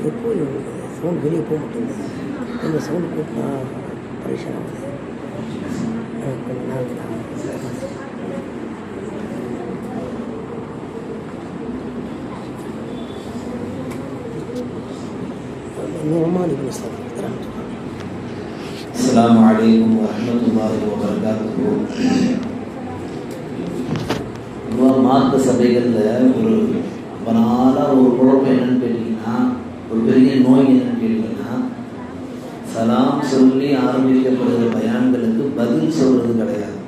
எப்போ சவுண்ட் வெளியே போக மாட்டேங்குது. இந்த சவுண்ட் கூட்டினா பரிசன் ஆகுது. கொஞ்ச நாள் السلام عليكم ورحمة الله وبركاته. மார்க்க சபைகளில் ஒரு பனாலாக ஒரு குழப்பம் என்னன்னு கேட்டிங்கன்னா, ஒரு பெரிய நோய் என்னன்னு கேட்டிங்கன்னா, சலாம் சொல்லி ஆரம்பிக்கப்படுகிற பயான்களுக்கு பதில் சொல்கிறது கிடையாது.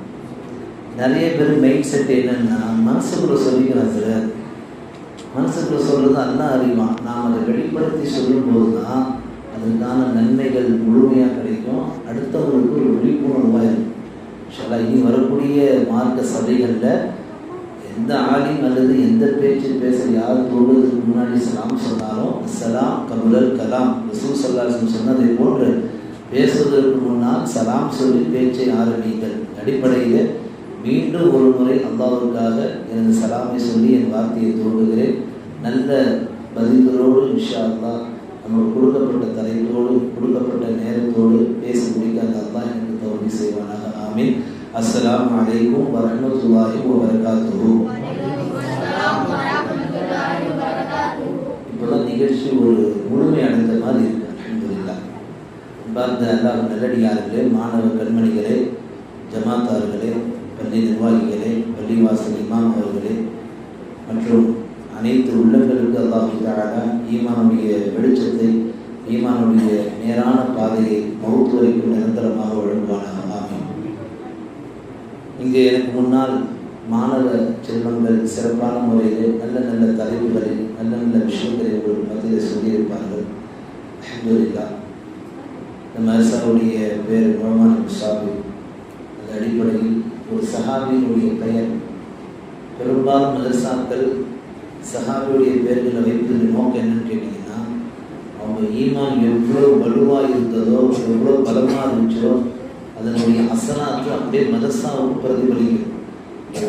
நிறைய பேர் மைண்ட் செட் என்னென்னா, மனசுக்குள்ள சொல்லிக்கிறான் சார், மனசுக்குள்ள சொல்கிறது அல்லா அறிவான். நாம் அதை வெளிப்படுத்தி சொல்லும்போது தான் அதுக்கான நன்மைகள் முழுமையாக கிடைக்கும். அடுத்தவங்களுக்கு ஒரு விழிப்புணர்வாக இருக்கும். இனி வரக்கூடிய மார்க்க சபைகளில் எந்த ஆலிம் அல்லது எந்த பேச்சு பேச யார் தொழுவதற்கு முன்னாடி சலாம் சொன்னாலும் சலாம் கபுலல் கலாம் ரசூல் ஸல்லல்லாஹு அலைஹி வஸல்லம் சொன்னதை போன்று பேசுவதற்கு முன்னால் சலாம் சொல்லி பேச்சை ஆரம்பிங்கள். அடிப்படையில் மீண்டும் ஒரு முறை அல்லாஹ்வுக்காக எனது சலாமை சொல்லி என் வார்த்தையை துவங்குகிறேன். நல்ல பதில்களோடு இன்ஷா அல்லாஹ் நமக்கு கொடுக்கப்பட்ட தலைப்போடு கொடுக்கப்பட்ட நேரத்தோடு பேசி முடிக்காத அல்லாஹ் எனக்கு தௌஃபீக் செய்வானாக. ஆமீன். அஸ்ஸலாமு அலைக்கும் வரஹ்மத்துல்லாஹி வபரகாத்துஹு. இப்போதான் நிகழ்ச்சி ஒரு முழுமை அடைந்த மாதிரி இருக்கு. அல்ஹம்துலில்லாஹ். பார்த்த அல்லாஹ் நல்லடியார்களே, மாணவ கண்மணிகளே, ஜமாத்தார்களே, பள்ளி நிர்வாகிகளே, பள்ளிவாசல் இமாம் அவர்களே மற்றும் அனைத்து உள்ளங்களுக்கு அல்லாஹ் தஆலா ஈமானுடைய வெளிச்சத்தை, ஈமானுடைய நேரான பாதையை மௌத் வரைக்கும் நிரந்தரமாக வழங்குவானாக. ஆமீன். இங்கே எனக்கு முன்னால் மாணவ செல்வங்கள் சிறப்பான முறையில் நல்ல நல்ல தலைப்புகளில் நல்ல நல்ல விஷயங்களை ஒரு மத்தியில் சொல்லியிருப்பார்கள். அல்ஹம்துலில்லாஹ். இந்த மதரசாவுடைய பேர் முஹம்மது முசாபி. அந்த அடிப்படையில் ஒரு சஹாபியினுடைய பெயர், பெரும்பாலும் மதரசாக்கள் சஹாபியுடைய பேர்களை வைப்பது நோக்கம் என்னன்னு கேட்டிங்கன்னா, அவங்க ஈமான் எவ்வளோ வலுவாக இருந்ததோ, எவ்வளோ பலமாக இருந்துச்சோ அதனுடைய அசலாத்து அப்படியே மதரசாவுக்கு பிரதிபலிக்கும்.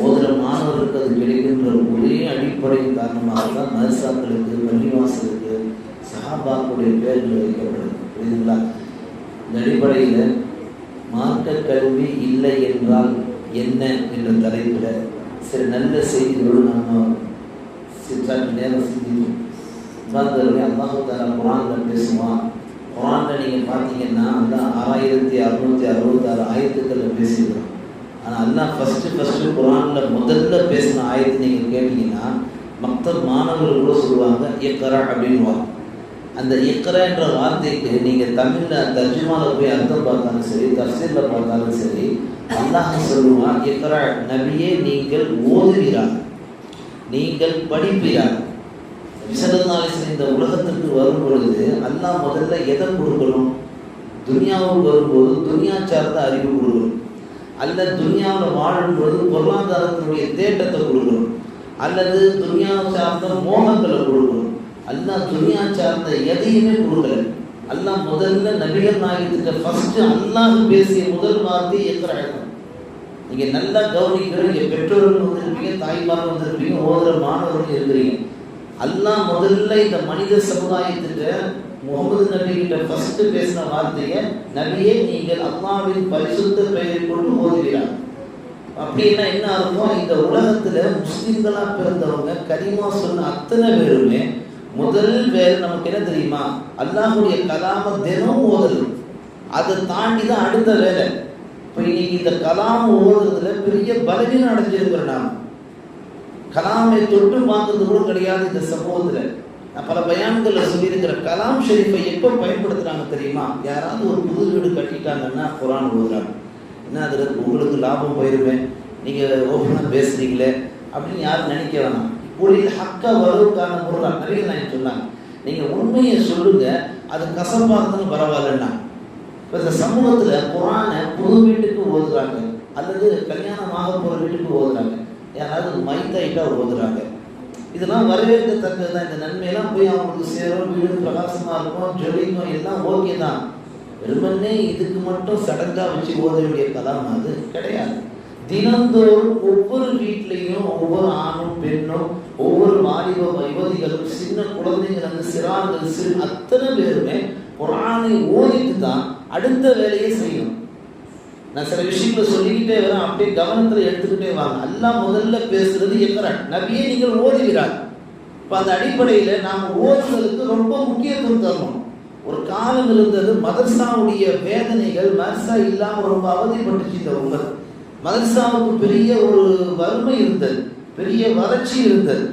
ஓதுகிற மாணவர்களுக்கு அது கிடைக்கின்ற ஒரே அடிப்படை காரணமாக தான் மதரசாக்களுக்கு, பள்ளிவாசலுக்கு சஹாபாக்களுடைய பேர்கள் வைக்கப்படுது. புரியுதுங்களா? இந்த அடிப்படையில் மார்க்க கல்வி இல்லை என்றால் என்ன என்ற தலைப்பில் சில நல்ல செய்திகளோடு நம்ம சிற்றாற்று நேரம் சிந்திக்கும். பார்த்தவர்களே, அல்லாஹ் தஆலா குர்ஆனில் பேசுவான். குர்ஆனில் நீங்கள் பார்த்தீங்கன்னா அந்த 6666 ஆயத்துக்களில் பேசியிருக்கிறோம். ஆனால் அல்லாஹ் ஃபஸ்ட்டு குர்ஆனில் முதல்ல பேசின ஆயத்தை நீங்கள் கேட்டிங்கன்னா மக்தப் மாணவர்கள் கூட சொல்லுவாங்க இக்ரா அப்படின்வாங்க. அந்த இக்ரா என்ற வார்த்தைக்கு நீங்கள் தமிழில் தர்ஜுமாவில் போய் அர்த்தம் பார்த்தாலும் சரி, தஃசீரில் பார்த்தாலும் சரி, அல்லாஹ் சொல்லுவான் இக்ரா நபியே நீங்கள் ஓதுகிறார், நீங்கள் படிப்பீரார். ஸல்லல்லாஹு இந்த உலகத்திற்கு வரும் பொழுது அல்லாஹ் முதல்ல எதை கொடுக்கணும்? துனியாவுக்கு வரும்போது துனியா சார்ந்த அறிவு கொடுக்கணும். அல்லது துனியாவில் வாழும்போது பொருளாதாரத்தினுடைய தேட்டத்தை கொடுக்கணும். அல்லது துனியா சார்ந்த மோகங்களை கொடுக்கணும். அல்லாஹ் துனியா சார்ந்த எதையுமே கொடுக்கல. அல்லாஹ் முதல்ல நபிகள் நாயகத்துக்கு ஃபர்ஸ்ட் அல்லாஹ் பேசிய முதல் வார்த்தை இக்ரா. நீங்கள் நல்லா கவனிக்கிறீங்க. நீங்கள் பெற்றோர்கள் வந்திருப்பீங்க, தாய்மார்கள் வந்திருப்பீங்க, ஓதுற மாணவர்கள் இருக்கிறீங்க. அல்லாஹ் முதல்ல இந்த மனித சமுதாயத்துக்கு முகமது நபி கிட்ட ஃபர்ஸ்ட் பேசின வார்த்தையை நபியே நீங்கள் அல்லாஹ்வின் பரிசுத்த பெயரை கொண்டு ஓதுகிறார். அப்படின்னா என்ன அர்த்தம்? இந்த உலகத்துல முஸ்லிம்களா பிறந்தவங்க கலிமா சொன்ன அத்தனை பேருமே முதல் வேலை நமக்கு என்ன தெரியுமா? அல்லாஹ்வுடைய கலாம தினம் ஓதுறது. அதை தாண்டி தான் அடுத்த வேலை. இப்போ இன்னைக்கு இந்த கலாம் ஓதுறதுல பெரிய பலவீனம் அடைஞ்சிருக்கிற நாம். கலாமை தொட்டு பார்க்கறது கூட கிடையாது இந்த சமூகத்தில். நான் பல பயான்களில் சொல்லியிருக்கிற கலாம் ஷெரீஃபை எப்போ பயன்படுத்துகிறாங்க தெரியுமா? யாராவது ஒரு புது வீடு கட்டிட்டாங்கன்னா குர்ஆன் ஓதுறாங்க. என்ன அதில் உங்களுக்கு லாபம் போயிருமே, நீங்கள் ஓப்பனாக பேசுகிறீங்களே அப்படின்னு யாரும் நினைக்க வேணாம். ஒரு ஹக்கா வருவதற்கான பொருளாக நிறைய நான் சொன்னாங்க. நீங்கள் உண்மையை சொல்லுங்கள், அது கசப்பாக இருந்தாலும் பரவாயில்லன்னா. இப்போ இந்த சமூகத்தில் குர்ஆனை புது வீட்டுக்கு ஓதுறாங்க, அல்லது கல்யாணமாக போகிற வீட்டுக்கு ஓதுறாங்க, யாராவது மைத்தாயிட்டாக ஓதுறாங்க. இதெல்லாம் வரவேற்கத்தக்கது தான். இந்த நன்மையெல்லாம் போய் அவங்களுக்கு சேரும், வீடு பிரகாசமாக இருக்கும், ஜொலிக்கும், எல்லாம் ஓகே தான். வெறுமனே இதுக்கு மட்டும் சடங்காக வச்சு ஓத வேண்டிய கலாம் அது கிடையாது. தினந்தோறும் ஒவ்வொரு வீட்லேயும் ஒவ்வொரு ஆணும் பெண்ணும் ஒவ்வொரு வாலிப யுவதிகளும் சின்ன குழந்தைகள் அந்த சிறார்கள் அத்தனை பேருமே குர்ஆனை ஓதிட்டு தான் அடுத்த வேலையை செய்யணும். நான் சில விஷயங்களை சொல்லிக்கிட்டே வரேன், அப்படியே கவனத்தில் எடுத்துக்கிட்டே வாங்க. அல்லாஹ் முதல்ல பேசுறது என்கிற நபியே நீங்கள் ஓதுகிறார். இப்போ அந்த அடிப்படையில் நாம் ஓதுவதற்கு ரொம்ப முக்கியத்துவம் தரணும். ஒரு காலம் இருந்தது மதர்சாவுடைய வேதனைகள், மதர்சா இல்லாமல் ரொம்ப அவதிப்பட்டுச்சு இந்த உமர். மதர்சாவுக்கு பெரிய ஒரு வறுமை இருந்தது, பெரிய வறட்சி இருந்தது.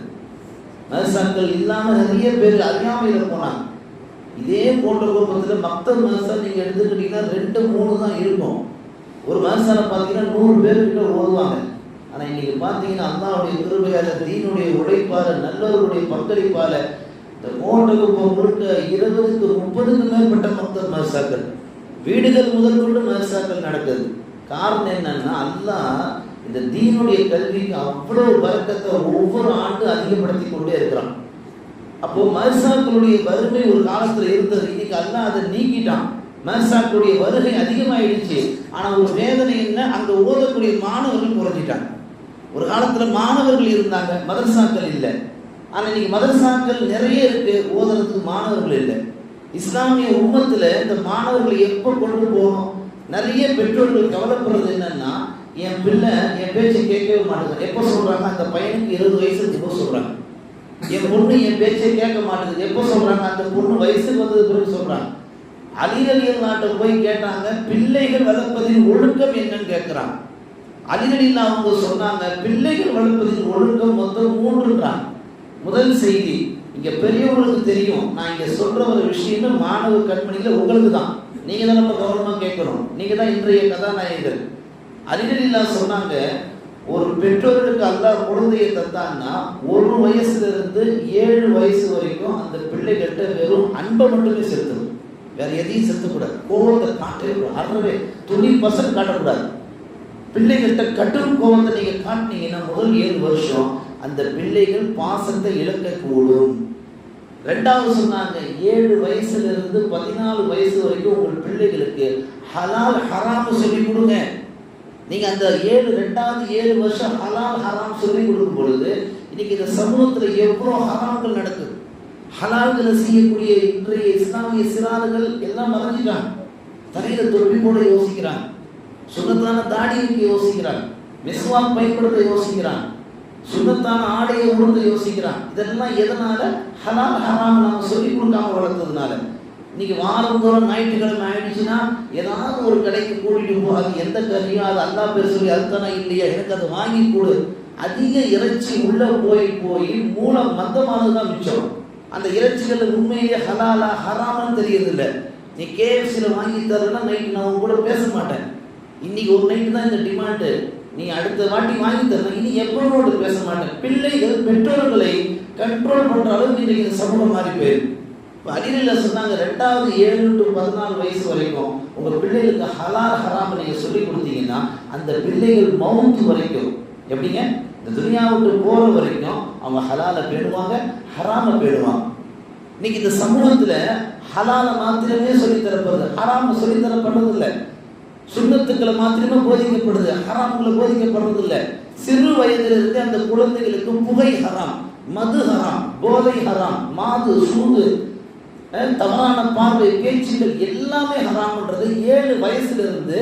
மதர்சாக்கள் இல்லாமல் நிறைய பேர் அறியாமையில் போனாங்க. இதே போன்ற குடும்பத்தில் மக்தப் மதர்சா நீங்கள் எடுத்துக்கிட்டீங்கன்னா 2-3 தான் இருக்கும். ஒரு மதர்சாவில் பார்த்தீங்கன்னா 100 பேர்கிட்ட ஓதுவாங்க. ஆனால் இன்னைக்கு பார்த்தீங்கன்னா அல்லாஹ்வுடைய கிருபையால், தீனுடைய உழைப்பால், நல்லவர்களுடைய பங்களிப்பால் இந்த கோட்டகுப்பம் முழுக்க 20-30க்கு மேற்பட்ட மக்தப் மதர்சாக்கள், வீடுகள் முதல் கொண்டு மதர்சாக்கள் நடக்குது. காரணம் என்னன்னா அல்லாஹ் இந்த தீனுடைய கல்விக்கு அவ்வளவு பரக்கத்தை ஒவ்வொரு ஆண்டு அதிகப்படுத்தி கொண்டே இருக்கிறான். அப்போ மதர்சாக்களுடைய வறுமை ஒரு காலத்துல இருந்தது, இன்னைக்கு அல்லாஹ் அதை நீக்கிட்டான். மதர்சாக்களுடைய வருகை அதிகமாயிடுச்சு. ஆனா ஒரு வேதனை என்ன, அங்க ஓதக்கூடிய மாணவர்கள் குறைஞ்சிட்டாங்க. ஒரு காலத்துல மாணவர்கள் இருந்தாங்க, மதர்சாக்கள் இல்லை. ஆனா இன்னைக்கு மதர்சாக்கள் நிறைய இருக்கு, ஓதுறதுக்கு மாணவர்கள் இல்லை. இஸ்லாமிய உம்மத்துல இந்த மாணவர்களை எப்போ கொண்டு போகணும்? நிறைய பெற்றோர்கள் கவலைப்படுறது என்னன்னா, என் பிள்ளை என் பேச்சை கேட்கவே மாட்டேங்குது. எப்போ சொல்றாங்க? அந்த பையனுக்கு 20 வயசுக்கு எப்போ சொல்றாங்க. என் பொண்ணு என் பேச்சை கேட்க மாட்டேங்குது. எப்போ சொல்றாங்க? அந்த பொண்ணு வயசுக்கு வந்தது பிறகு சொல்றாங்க. அலி ரலியல்லாஹு போய் கேட்டாங்க, பிள்ளைகள் வளர்ப்பதின் ஒழுக்கம் என்னன்னு கேட்கிறாங்க. அலி ரலியல்லாஹு அவங்க சொன்னாங்க, பிள்ளைகள் வளர்ப்பதின் ஒழுக்கம் மொத்தம் 3ன்றாங்க. முதல் செய்தி, இங்க பெரியவங்களுக்கு தெரியும், நான் இங்க சொல்ற ஒரு விஷயம் மாணவ கண்மணியில உங்களுக்கு தான், நீங்க தான் நம்ம கவனமா கேட்கணும், நீங்க தான் இன்றைய கதாநாயகர்கள். அலி ரலியல்லாஹு சொன்னாங்க, ஒரு பெற்றோருக்கு அல்லாஹ் குழந்தையை தந்தான்னா 1 வயசுல இருந்து 7 வயசு வரைக்கும் அந்த பிள்ளைகிட்ட வெறும் அன்பை மட்டுமே செலுத்தணும், வேற எதையும் செலுத்தக்கூடாது. கோபத்தை காட்டவே அறவே 20% காட்டக்கூடாது. பிள்ளைகள்கிட்ட கடும் கோபத்தை நீங்க காட்டினீங்கன்னா முதல் 7 வருஷம் அந்த பிள்ளைகள் பாசத்தை இழக்கக்கூடும். 2வது சொன்னாங்க, 7 வயசுல இருந்து 14 வயசு வரைக்கும் உங்கள் பிள்ளைகளுக்கு ஹலால் ஹராம் சொல்லி கொடுங்க. நீங்க அந்த 2வது 7 வருஷம் ஹலால் ஹராம் சொல்லி கொடுக்கும் பொழுது இன்னைக்கு இந்த சமூகத்துல எவ்வளவு ஹராம்கள் நடக்குது. ஹலால்களை செய்யக்கூடிய இன்றைய இஸ்லாமிய சிறார்கள் எல்லாம் மறைஞ்சிட்டாங்க. தலையில தொப்பி போட யோசிக்கிறாங்க, சுன்னத்தான தாடி வைக்க யோசிக்கிறாங்க, மிஸ்வாக் பயன்படுத்த யோசிக்கிறாங்க, சுன்னத்தான ஆடையை உடுத்த யோசிக்கிறான். இதெல்லாம் எதனால? ஹலால் ஹராம் நாம சொல்லி கொடுக்காம வளர்த்ததுனால. இன்னைக்கு வாரந்தோறும் ஞாயிற்றுக்கிழமை ஆயிடுச்சுன்னா ஏதாவது ஒரு கடைக்கு கூட்டிட்டு போ, அது எந்த கறியோ அது அல்லாஹ் பேர் சொல்லி அதுதானே இல்லையா, எனக்கு அதை வாங்கி கொடு. அதிக இறைச்சி உள்ள போய் மூலம் மந்தமானதுதான் மிச்சம். அந்த இறைச்சிகள் உண்மையிலேயே ஹலாலா ஹராமான்னு தெரியறதில்லை. நீ KFCல வாங்கி தரலன்னா நைட்டு நான் உங்க கூட பேச மாட்டேன். இன்னைக்கு ஒரு நைட்டு தான் இந்த டிமாண்டு, நீ அடுத்த வாட்டி வாங்கி தரணும், இனி எப்போது பேச மாட்டேன். பிள்ளைகள் பெற்றோர்களை கண்ட்ரோல் பண்ற அளவுக்கு இன்னைக்கு இந்த சமூகம் மாறி போயிருக்கு. அலிரலில் சொன்னாங்க, 2வது 7 to 14 வயசு வரைக்கும் உங்க பிள்ளைகளுக்கு ஹலால் ஹராம் நீங்க சொல்லி கொடுத்தீங்கன்னா அந்த பிள்ளைகள் மவுத்து வரைக்கும், எப்படிங்க, இந்த துனியா விட்டு போற வரைக்கும் அவங்க ஹலாலை பேணுவாங்க, ஹராம பேணுவாங்க. இன்னைக்கு இந்த சமூகத்துல ஹலால மாத்திரமே சொல்லித்தரப்படுது, ஹராம சொல்லித்தரப்படுறது இல்லை. சுன்னத்துக்களை மாத்திரமே போதிக்கப்படுது, ஹராம்களை போதிக்கப்படுறது இல்லை. சிறு வயதிலிருந்து அந்த குழந்தைகளுக்கு புகை ஹராம், மது ஹராம், போதை ஹராம், மாது சூது, தவறான பார்வை, பேச்சுகள் எல்லாமே ஹராம்ன்றது 7 வயசுல இருந்து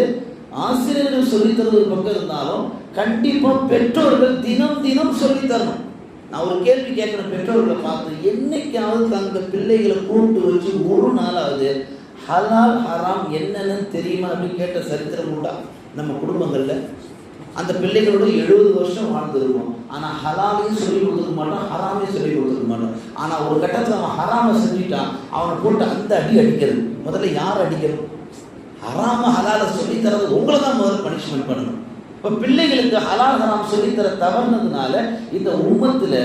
ஆசிரியர்கள் சொல்லித்தரது ஒரு பக்கம் இருந்தாலும் கண்டிப்பா பெற்றோர்கள் தினம் சொல்லித்தரணும். நான் ஒரு கேள்வி கேட்கிறேன் பெற்றோர்களை பார்த்து, என்னைக்காவது அந்த பிள்ளைகளை கூப்பிட்டு வச்சு ஒரு நாளாவது ஹலால் ஹராம் என்னன்னு தெரியுமா அப்படின்னு கேட்ட சரித்திரம் உண்டா நம்ம குடும்பங்கள்ல? அந்த பிள்ளைகளோட 70 வருஷம் வாழ்ந்துருக்கும், ஆனா ஹலாலையும் சொல்லி கொடுத்துக்க மாட்டோம், ஹராமையும் சொல்லி கொடுத்துக்க மாட்டோம். ஆனா ஒரு கட்டத்தில் அவன் ஹராம செஞ்சுட்டான், அவனை போட்டு அந்த அடி அடிக்கிறது. முதல்ல யார் அடிக்கணும்? ஹராம ஹலால சொல்லித்தரது உங்களை தான் முதல்ல பனிஷ்மெண்ட் பண்ணணும். இப்போ பிள்ளைகளுக்கு ஹலால் ஹராம் சொல்லித்தர தவறுனதுனால இந்த உம்மத்துல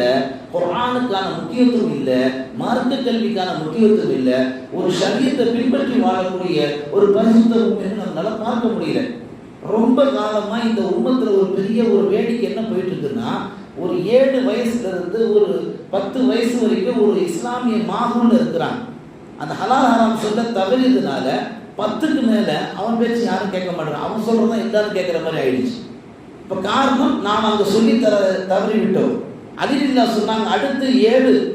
குர்ஆனுக்கான முக்கியத்துவம் இல்லை, மார்க்க கல்விக்கான முக்கியத்துவம் இல்லை, ஒரு ஷரியத்தை பின்பற்றி வாழக்கூடிய ஒரு பரிசுத்த உண்மையை நம்மளால பார்க்க முடியல. ரொம்ப காலமா இந்த உம்மத்துல ஒரு பெரிய ஒரு வேடிக்கை என்ன போயிட்டு இருக்குன்னா, ஒரு 7 வயசுல இருந்து ஒரு 10 வயசு வரைக்கும் ஒரு இஸ்லாமிய மாஹூல்ல இருக்கிறாங்க. அந்த ஹலால் ஹராம் சொல்ல தவறியதுனால 10க்கு மேல அவன் பேச்சு யாரும் கேட்க மாட்டான், அவன் சொல்றதான் எல்லாரும் கேட்கிற மாதிரி ஆயிடுச்சு. இப்ப காரணம் நாம் அங்க சொல்லி தவறி விட்டோம். அலிலில்லா சொன்னாங்க, அடுத்து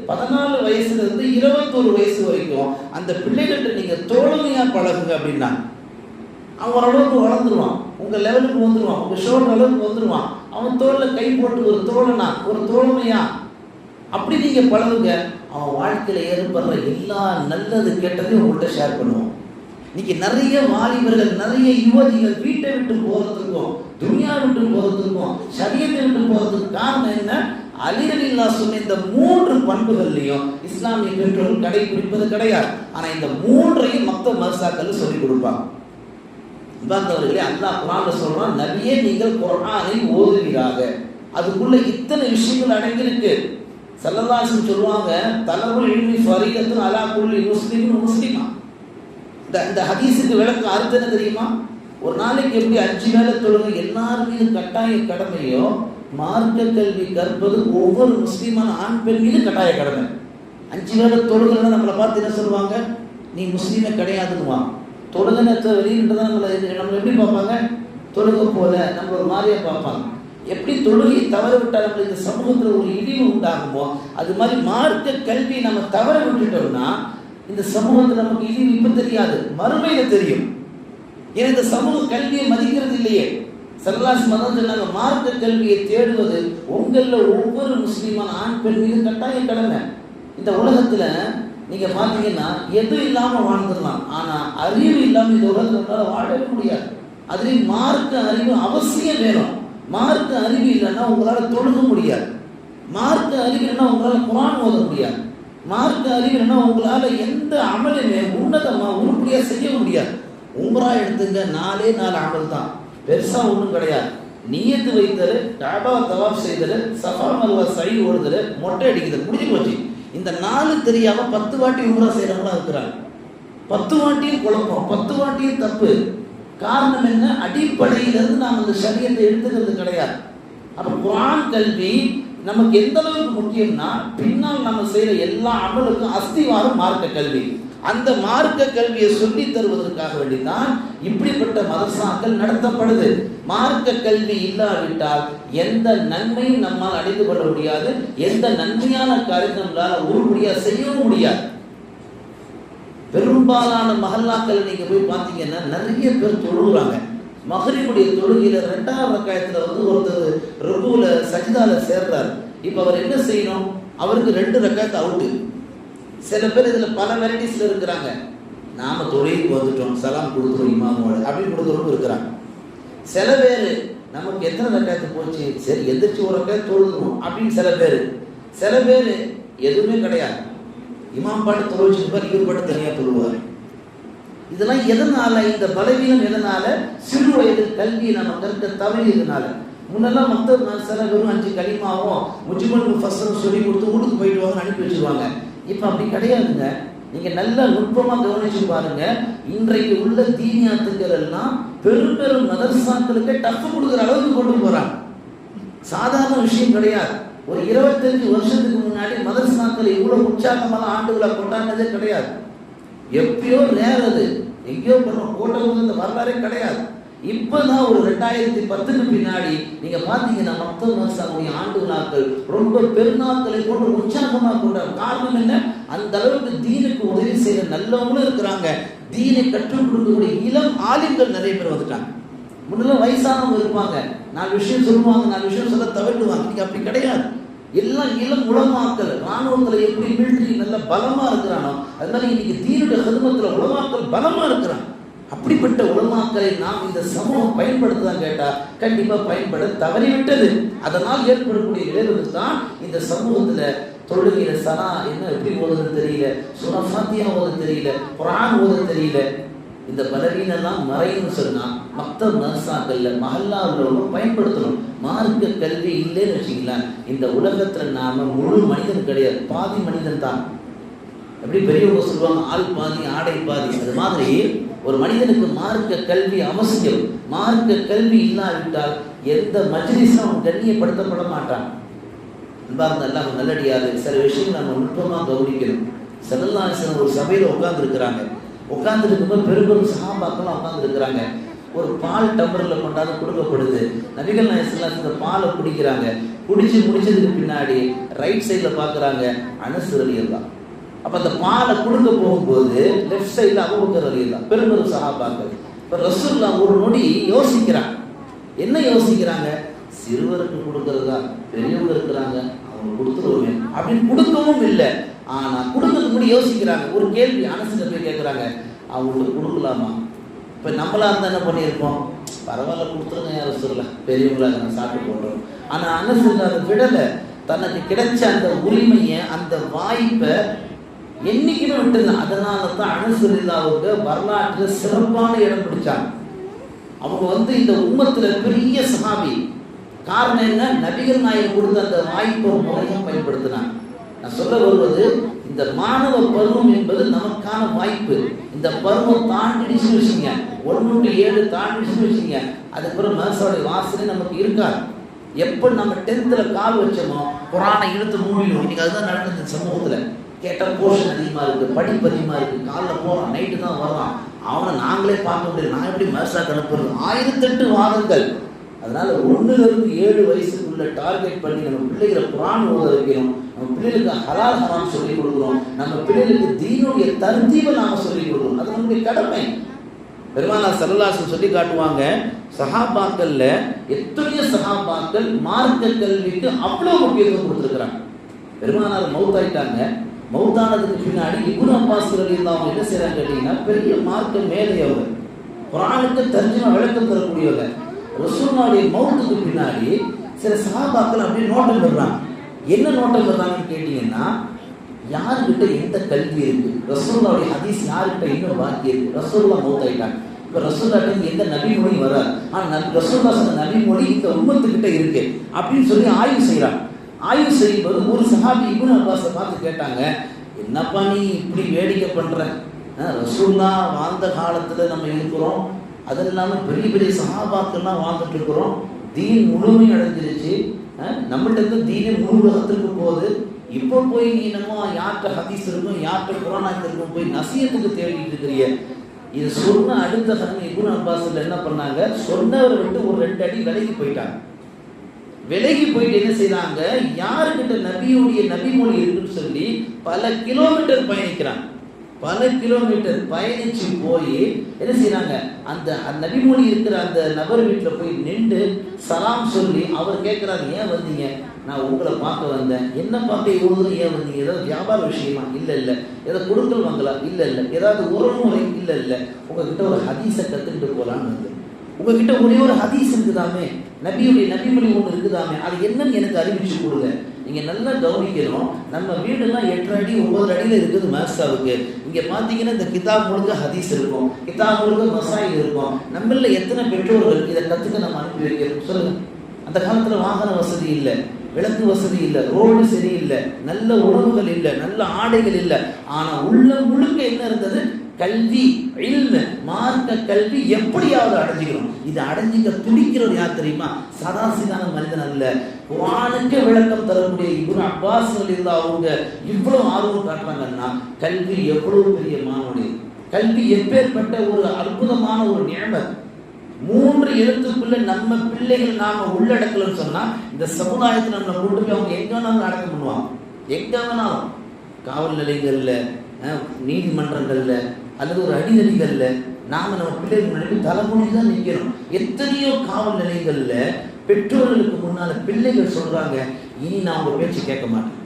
14 வயசுல இருந்து 21 வயசு வரைக்கும் அந்த பிள்ளைகள்கிட்ட நீங்க தோழமையா பழகுங்க அப்படின்னா. அவன் ஓரளவுக்கு வளர்ந்துருவான், உங்க லெவலுக்கு வந்துடுவான், உங்க ஷோல்டர் அளவுக்கு வந்துடுவான். அவன் தோல்ல கை போட்டு ஒரு தோழனா, ஒரு தோழமையா அப்படி நீங்க பழகுங்க. அவன் வாழ்க்கையில ஏற்படுற எல்லா நல்லது கெட்டதையும் உங்கள்கிட்ட ஷேர் பண்ணுவான். இன்னைக்கு நிறைய வாலிபர்கள், நிறைய யுவதிகள் வீட்டை விட்டு போறதுக்கும், துனியா விட்டு போறதுக்கும், ஷரியத்தை விட்டு போறதுக்கு காரணம் என்ன? அலி ரலியல்லாஹு சொன்ன இந்த 3 பண்புகள்லையும் இஸ்லாமிய பெற்றோர்கள் கடைபிடிப்பது கிடையாது. ஆனா இந்த 3ஐயும் மற்ற மதரசாக்கள் சொல்லிக் கொடுப்பாங்க. இவர்களே அல்லாஹ் குர்ஆன்ல சொல்றான், நபியே நீங்கள் குர்ஆனை ஓதுவீராக. அதுக்குள்ள இத்தனை விஷயங்கள் அடங்கியிருக்கு. ஸல்லல்லாஹு அலைஹி வஸல்லம் சொல்லுவாங்க, தலபுல் இல்மி ஃபரீதத்துன் அலா குல்லி முஸ்லிமின் முஸ்லிமா. இந்த ஹதீஸுக்கு விளக்க அர்த்தம் என்ன தெரியுமா? ஒரு நாளைக்கு எப்படி 5 வேளை தொழுகை எல்லாருமே கட்டாய கடமையோ, மார்க்க கல்வி கற்பது ஒவ்வொரு முஸ்லீமான ஆண் பெண் மீது கட்டாய கடமை. 5 வேளை தொழுகைன்னா நம்மளை பார்த்து என்ன சொல்லுவாங்க? நீ முஸ்லீமே கிடையாதுன்னுவான். தொழுகனத்தை வெளியின்றதான் நம்மளை எப்படி பார்ப்பாங்க? தொழுகை போல நம்ம ஒரு மாதிரியா பார்ப்பாங்க. எப்படி தொழுகை தவற விட்டால் நம்ம இந்த சமூகத்தில் ஒரு இழிவு உண்டாகுமோ, அது மாதிரி மார்க்க கல்வி நம்ம தவற விட்டுட்டோம்னா இந்த சமூகத்தில் நமக்கு இழிவு இப்ப தெரியாது, மறுமையில தெரியும். ஏன்னா இந்த சமூக கல்வியை மதிக்கிறது இல்லையே. ஸல்லல்லாஹு அலைஹி வஸல்லம் சொன்னாங்க, மார்க்க கல்வியை தேடுவது உங்கள ஒவ்வொரு முஸ்லீமான ஆண் பெண் மீது கட்டாய கடமை. இந்த உலகத்துல நீங்க பாத்தீங்கன்னா எது இல்லாம வாழ்ந்துடலாம், ஆனா அறிவு இல்லாம இந்த உலகத்தால வாழவே முடியாது. அதுலேயும் மார்க்க அறிவு அவசியம் வேணும். மார்க்க அறிவு இல்லைன்னா உங்களால தொழுக முடியாது. மார்க்க அறிவு இல்லைன்னா உங்களால குர்ஆன் ஓத முடியாது. மார்க்க அறிவு இல்லைன்னா உங்களால எந்த அமலுமே உன்னதமா உருப்படியா செய்ய முடியாது. உம்ரா எடுத்துங்க, 4 அமல் தான், பெருசா ஒன்றும் கிடையாது. நியத்து வைத்தல், காபா தவாப் செய்தல், சஃபா மர்வா சை ஓடுதல், மொட்டை அடிக்குதல், முடிஞ்சு போச்சு. இந்த 4 தெரியாம 10 வாட்டி உம்ரா செய்யறவங்களா இருக்கிறாங்க. 10 வாட்டியும் குழப்பம், 10 வாட்டியும் தப்பு. காரணம் என்ன? அடிப்படையிலிருந்து நாம் அந்த ஷரியத்தை எடுத்துக்கிறது கிடையாது. அப்ப குர்ஆன் கல்வி நமக்கு எந்த அளவுக்கு முக்கியம்னா, பின்னால் நம்ம செய்யற எல்லா அமலுக்கும் அஸ்திவாரம் மார்க்க கல்வி. அந்த மார்க்க கல்வியை சொல்லி தருவதற்காக வேண்டிதான் இப்படிப்பட்ட மதரசாக்கள் நடத்தப்படுது. மார்க்க கல்வி இல்லாவிட்டால் எந்த நன்மையும் நம்மால் அடைந்து கொள்ள முடியாது. எந்த நன்மையான காரியத்தை நம்மளால உருப்படியா செய்யவும் முடியாது. பெரும்பாலான மஹல்லாக்கள் நீங்க போய் பார்த்தீங்கன்னா நிறைய பேர் தொழுகிறாங்க. மக்ரிபுடைய தொழுகையில 2வது ரக்காயத்துல ஒருத்தர் ருக்குல சஜ்தால சேர்றாரு. இப்ப அவர் என்ன செய்யணும்? அவருக்கு 2 ரக்காயத்து அவுட்டு. சில பேர் இதுல பல வெரைட்டிஸ்ல இருக்கிறாங்க. நாம தொழுகைக்கு வந்துட்டோம், சலாம் கொடுத்துரும் இமாமோட அப்படின்னு கொடுக்குறவங்க இருக்கிறாங்க. சில பேர் நமக்கு எத்தனை ரக்காயத்து போச்சு, சரி எந்திரிச்சு ஒரு ரக்காயத்து தொழுதுரும் அப்படின்னு சில பேர் எதுவுமே கிடையாது. இமாம் பாட்டு தொழு வச்சிருப்பார், இவர் பாட்டு தனியாக தொழுவார். இதெல்லாம் எதனால? இந்த பலவீனம் எதனால? சிறு வயதில் கல்வியை நம்ம கற்க தவறியதுனால. முன்னெல்லாம் சில வெறும் 5 கலிமாவும் முஜ்மல் முஃபஸ்ஸரும் சொல்லி கொடுத்து வீட்டுக்கு போயிட்டு வாங்க அனுப்பி வச்சிருவாங்க. இப்போ அப்படி கிடையாதுங்க. நீங்க நல்ல நுட்பமா கவனிச்சு பாருங்க. இன்றைக்கு உள்ள தீனியாத்துக்கள் எல்லாம் பெரும் பெரும் மதரசாக்களுக்கு டஃப் கொடுக்குற அளவுக்கு கொண்டு போறாங்க. சாதாரண விஷயம் கிடையாது. ஒரு 25 வருஷத்துக்கு முன்னாடி மதரசாக்கள் இவ்வளவு உற்சாகமான ஆண்டுகளை கொண்டாடினதே கிடையாது. எப்பயோ நேரது எங்கேயோ பண்ணும் கோட்டை இந்த வரலாறே கிடையாது. இப்பதான் ஒரு 2010க்கு பின்னாடி நீங்க பாத்தீங்கன்னா மொத்த மதரசாவுடைய ஆண்டு விழாக்கள் ரொம்ப பெருநாட்களை கொண்டு உற்சாகமாக கொண்டாடும். காரணம் என்ன? அந்த அளவுக்கு தீனுக்கு உதவி செய்யற நல்லவங்களும் இருக்கிறாங்க. தீனை கற்றுக் கொடுக்கக்கூடிய இளம் ஆலிம்கள் நிறைய பேர் வந்துட்டாங்க. முன்னெல்லாம் வயசானவங்க இருப்பாங்க, 4 விஷயம் சொல்லுவாங்க, 4 விஷயம் சொல்ல தவிர்த்துவாங்க. இன்னைக்கு அப்படி கிடையாது. எல்லாம் இளம் உலமாக்கள். ராணுவத்துல எப்படி மிலிட்டரி நல்ல பலமா இருக்கிறானோ அது மாதிரி இன்னைக்கு தீனுடைய ஹிதமத்துல உலமாக்கள் பலமா இருக்கிறாங்க. அப்படிப்பட்ட உலமாக்களை நாம் இந்த சமூகம் பயன்படுத்ததான் கேட்டா கண்டிப்பா பயன்பட தவறிவிட்டது. அதனால் ஏற்படக்கூடிய விளைவுகள் தான் இந்த சமூகத்துல தொழுகையில சனா என்ன எப்படி ஓதுன்னு தெரியல, சூரா ஃபாத்திஹா ஓத தெரியல, குர்ஆன் ஓத தெரியல. இந்த பலவீனெல்லாம் மறைன்னு சொன்னா மற்ற மதரசாக்கள்ல மஹல்லா உள்ளவங்க பயன்படுத்தணும். மார்க்க கல்வி இல்லைன்னு வச்சுக்கலாம், இந்த உலகத்துல நாம முழு மனிதன் கிடையாது, பாதி மனிதன் தான். எப்படி பெரியவங்க சொல்லுவாங்க, ஆள் பாதி ஆடை பாதி. அது மாதிரி ஒரு மனிதனுக்கு மார்க்க கல்வி அவசியம். மார்க்க கல்வி இல்லாவிட்டால் எந்த மஜ்லிஸும் அவன் கண்ணியப்படுத்தப்பட மாட்டான். அன்பார்ந்த அல்லாஹ் நல்லடியாது சில விஷயங்கள் நம்ம நுட்பமா கவனிக்கணும். ஸல்லல்லாஹு அலைஹி வஸல்லம் ஒரு சபையில உட்கார்ந்துருக்கிறாங்க. உட்கார்ந்துருக்கும்போது பெரும்பெரும் சஹாபாக்கெல்லாம் உட்கார்ந்துருக்கிறாங்க. ஒரு பால் டம்ளர்ல கொண்டாந்து கொடுக்கப்படுது. நபிகள் நாயகம் ஸல்லல்லாஹு அலைஹி வஸல்லம் இந்த பாலை குடிக்கிறாங்க. குடிச்சு முடிச்சதுக்கு பின்னாடி ரைட் சைடில் பார்க்குறாங்க அனஸ் ரலியல்லாஹு. அப்போ அந்த பாலை கொடுக்க போகும்போது லெஃப்ட் சைடில் அபூபக்கர் ரலியல்லாஹு, பெரும்பெரும் சஹாபாக்கள். இப்போ ரசூலுல்லாஹ் ஒரு நொடி யோசிக்கிறாங்க. என்ன யோசிக்கிறாங்க? சிறுவருக்கு கொடுக்கறதா, பெரியவங்க இருக்கிறாங்க அவங்க கொடுத்துருவோமே அப்படின்னு கொடுக்கவும் இல்லை. ஆனால் கொடுக்கறதுக்கு முன்னாடி யோசிக்கிறாங்க. ஒரு கேள்வி அனஸ்கிட்ட போய் கேட்குறாங்க, அவங்களுக்கு கொடுக்கலாமா? இப்போ நம்மளா இருந்தால் என்ன பண்ணியிருப்போம்? பரவாயில்ல கொடுத்துருங்க யாரும் சொல்லல, பெரியவங்களாக நான் சாப்பிட்டு போடுறோம். ஆனால் அனஸ் அதை விடலை. தனக்கு கிடைச்ச அந்த உரிமையை, அந்த வாய்ப்பை என்னைக்குமே விட்டுருங்க. அதனால தான் அனஸ் ரலியல்லாஹு வரலாற்றில் சிறப்பான இடம் பிடிச்சாங்க. அவங்க இந்த உம்மத்தில் பெரிய சஹாபி. காரணம் என்ன? நபிகள் நாயகம் கொடுத்த அந்த வாய்ப்பை முறையாக பயன்படுத்தினாங்க. நான் சொல்ல வருவது, இந்த மாணவ பருவம் என்பது நமக்கான வாய்ப்பு. இந்த பருவம் தாண்டிடுச்சு வச்சுங்க, 1 to 7 தாண்டிடுச்சு வச்சுங்க, அதுக்கப்புறம் மனசோடைய வாசனை நமக்கு இருக்காது. எப்போ நம்ம 10th கால் வச்சோமோ குரானை இழுத்து மூடிடும். இன்னைக்கு அதுதான் நடக்குது சமூகத்தில். கேட்டால் போர்ஷன் அதிகமாக இருக்குது, படிப்பு அதிகமாக இருக்குது, காலைல போகிறான், நைட்டு தான் வர்றான், அவனை நாங்களே பார்க்க முடியாது, நான் எப்படி மனசாக அனுப்புறது, 1008 வாதங்கள். அதனால் 1 to 7 வயசுக்குள்ள டார்கெட் பண்ணி நம்ம பிள்ளைகளை குரான் ஓத வைக்கணும். நம்ம பிள்ளைகளுக்கு ஹலால் ஹராம் சொல்லிக் கொடுக்குறோம். நம்ம பிள்ளைகளுக்கு தீனுடைய தர்தீபை நாம் சொல்லிக் கொடுக்குறோம். அது நம்முடைய கடமை. பெருமானார் ஸல்லல்லாஹு அலைஹி வஸல்லம் சொல்லி காட்டுவாங்க, சஹாபாக்கள்ல எத்தனையோ சஹாபாக்கள் மார்க்க கல்விக்கு அவ்வளோ முக்கியத்துவம் கொடுத்துருக்குறாங்க. பெருமானார் மௌத்தாயிட்டாங்க. மௌத்தானதுக்கு பின்னாடி இப்னு அப்பாஸ் ரலியல்லாஹு என்ன செய்யறாங்க கேட்டீங்கன்னா, பெரிய மார்க்க மேதை அவர், குர்ஆனுக்கு தர்ஜுமா விளக்கம் தரக்கூடியவர். ரசூலுல்லாஹ்வுடைய மௌத்துக்கு பின்னாடி சில சஹாபாக்கள் அப்படியே நோட்டம் பெறுறாங்க. என்ன நோட்டம் பெறுறாங்கன்னு கேட்டீங்கன்னா, யாருக்கிட்ட எந்த கல்வி இருக்கு, ரசூலுல்லாஹ்வுடைய ஹதீஸ் யாருக்கிட்ட இன்னும் பாக்கி இருக்கு. ரசூலுல்லாஹ் மௌத்தாயிட்டாங்க. இப்போ ரசூலுல்லாஹ்ட்ட எந்த நபிமொழி வராது, ஆனால் ரசூலுல்லாஹ் சொன்ன நபிமொழி இந்த உம்மத்துக்கிட்ட இருக்கு அப்படின்னு சொல்லி ஆய்வு செய்கிறாங்க. ஆய்வு செய்யும்போது ஒரு சஹாபி இப்னு அப்பாஸை பார்த்து கேட்டாங்க, என்னப்பா நீ இப்படி வேடிக்கை பண்ற? ரசூலுல்லாஹ் வாழ்ந்த காலத்தில் நம்ம இருக்கிறோம், அது இல்லாமல் பெரிய பெரிய சஹாபாக்கள்லாம் வாழ்ந்துட்டு இருக்கிறோம், தீன் முழுமை அடைஞ்சிருச்சு, நம்மள்ட்ட இருந்து தீனை முழு உலகத்திற்கு போகுது. இப்போ போய் நீ என்னமோ யார்கிட்ட ஹதீஸ் இருக்கும், யார்கிட்ட குர்ஆன் இருக்கும் போய் நசியத்துக்கு தேடிட்டு இருக்கிறீங்க. இது சொன்ன அடுத்த சமயம் இப்னு அப்பாஸ் என்ன பண்ணாங்க, சொன்னவரை விட்டு ஒரு 2 அடி விலகி போயிட்டாங்க. விலகி போயிட்டு என்ன செய்யறாங்க, யாருக்கிட்ட நபியுடைய நபிமொழி இருக்குன்னு சொல்லி பல கிலோமீட்டர் பயணிக்கிறாங்க. பல கிலோமீட்டர் பயணிச்சு போய் என்ன செய்யறாங்க, அந்த நபிமொழி இருக்கிற அந்த நபர் வீட்டில் போய் நின்று சலாம் சொல்லி அவர் கேட்குறாரு, ஏன் வந்தீங்க? நான் உங்களை பார்க்க வந்தேன். என்ன பார்க்க இவ்வளவு ஏன் வந்தீங்க? ஏதாவது வியாபார விஷயமா? இல்லை இல்லை. ஏதாவது கொடுக்கல் வாங்கலாம்? இல்லை இல்லை. ஏதாவது உறவுமுறை? இல்லை இல்லை. உங்ககிட்ட ஒரு ஹதீஸை கற்றுக்கிட்டு போகலான்னு வந்து, உங்ககிட்ட ஒரே ஒரு ஹதீஸ் இருக்குதாமே, நபியுடைய நபிமொழி ஒன்று இருக்குதாமே, அது என்னன்னு எனக்கு அறிவிச்சு கொடுங்க. நீங்கள் நல்லா கவனிக்கணும், நம்ம வீடெல்லாம் 8 அடி 9 அடியில் இருக்குது மதரசாவுக்கு. இங்கே பார்த்தீங்கன்னா இந்த கிதாப் முழுக்க ஹதீஸ் இருக்கும், கிதாப் முழுக்க மசாயில் இருக்கும். நம்மள எத்தனை பெற்றோர்கள் இதை கற்றுக்க நம்ம அனுப்பி வைக்கிறோம் சொல்லுங்கள்? அந்த காலத்தில் வாகன வசதி இல்லை, விளக்கு வசதி இல்லை, ரோடு சரியில்லை, நல்ல உணவுகள் இல்லை, நல்ல ஆடைகள் இல்லை. ஆனால் உள்ள முழுக்க என்ன இருந்தது? கல்வி, இல்மு, மார்க்க கல்வி எப்படியாவது அடைஞ்சிக்கணும். இது அடைஞ்சிக்க துடிக்கிறவர் யார் தெரியுமா? சதாசிதான மனிதன் அல்ல, குர்ஆனுக்கு விளக்கம் தரக்கூடிய இப்னு அப்பாஸ் ரலியல்லாஹு அவங்க இவ்வளவு ஆர்வம் காட்டுறாங்கன்னா கல்வி எவ்வளவு பெரிய மானோடி, கல்வி எப்பேற்பட்ட ஒரு அற்புதமான ஒரு நியமத். 3 எழுத்துக்குள்ள நம்ம பிள்ளைகள் நாம உள்ளடக்கலன்னு சொன்னா இந்த சமுதாயத்தில் நம்மளை கொண்டு போய் அவங்க எங்க வேணாலும் அடக்கம் பண்ணுவாங்க. எங்க வேணாலும், காவல் நிலையங்கள்ல, நீதிமன்றங்கள்ல, அல்லது ஒரு அடிதடிகள்ல நாம நம்ம பிள்ளைகள் முன்னாடி தலைமுறை தான் நிற்கிறோம். எத்தனையோ காவல் நிலையங்கள்ல பெற்றோர்களுக்கு முன்னால பிள்ளைகள் சொல்றாங்க, இனி நான் உங்க பேச்சு கேட்க மாட்டேன்,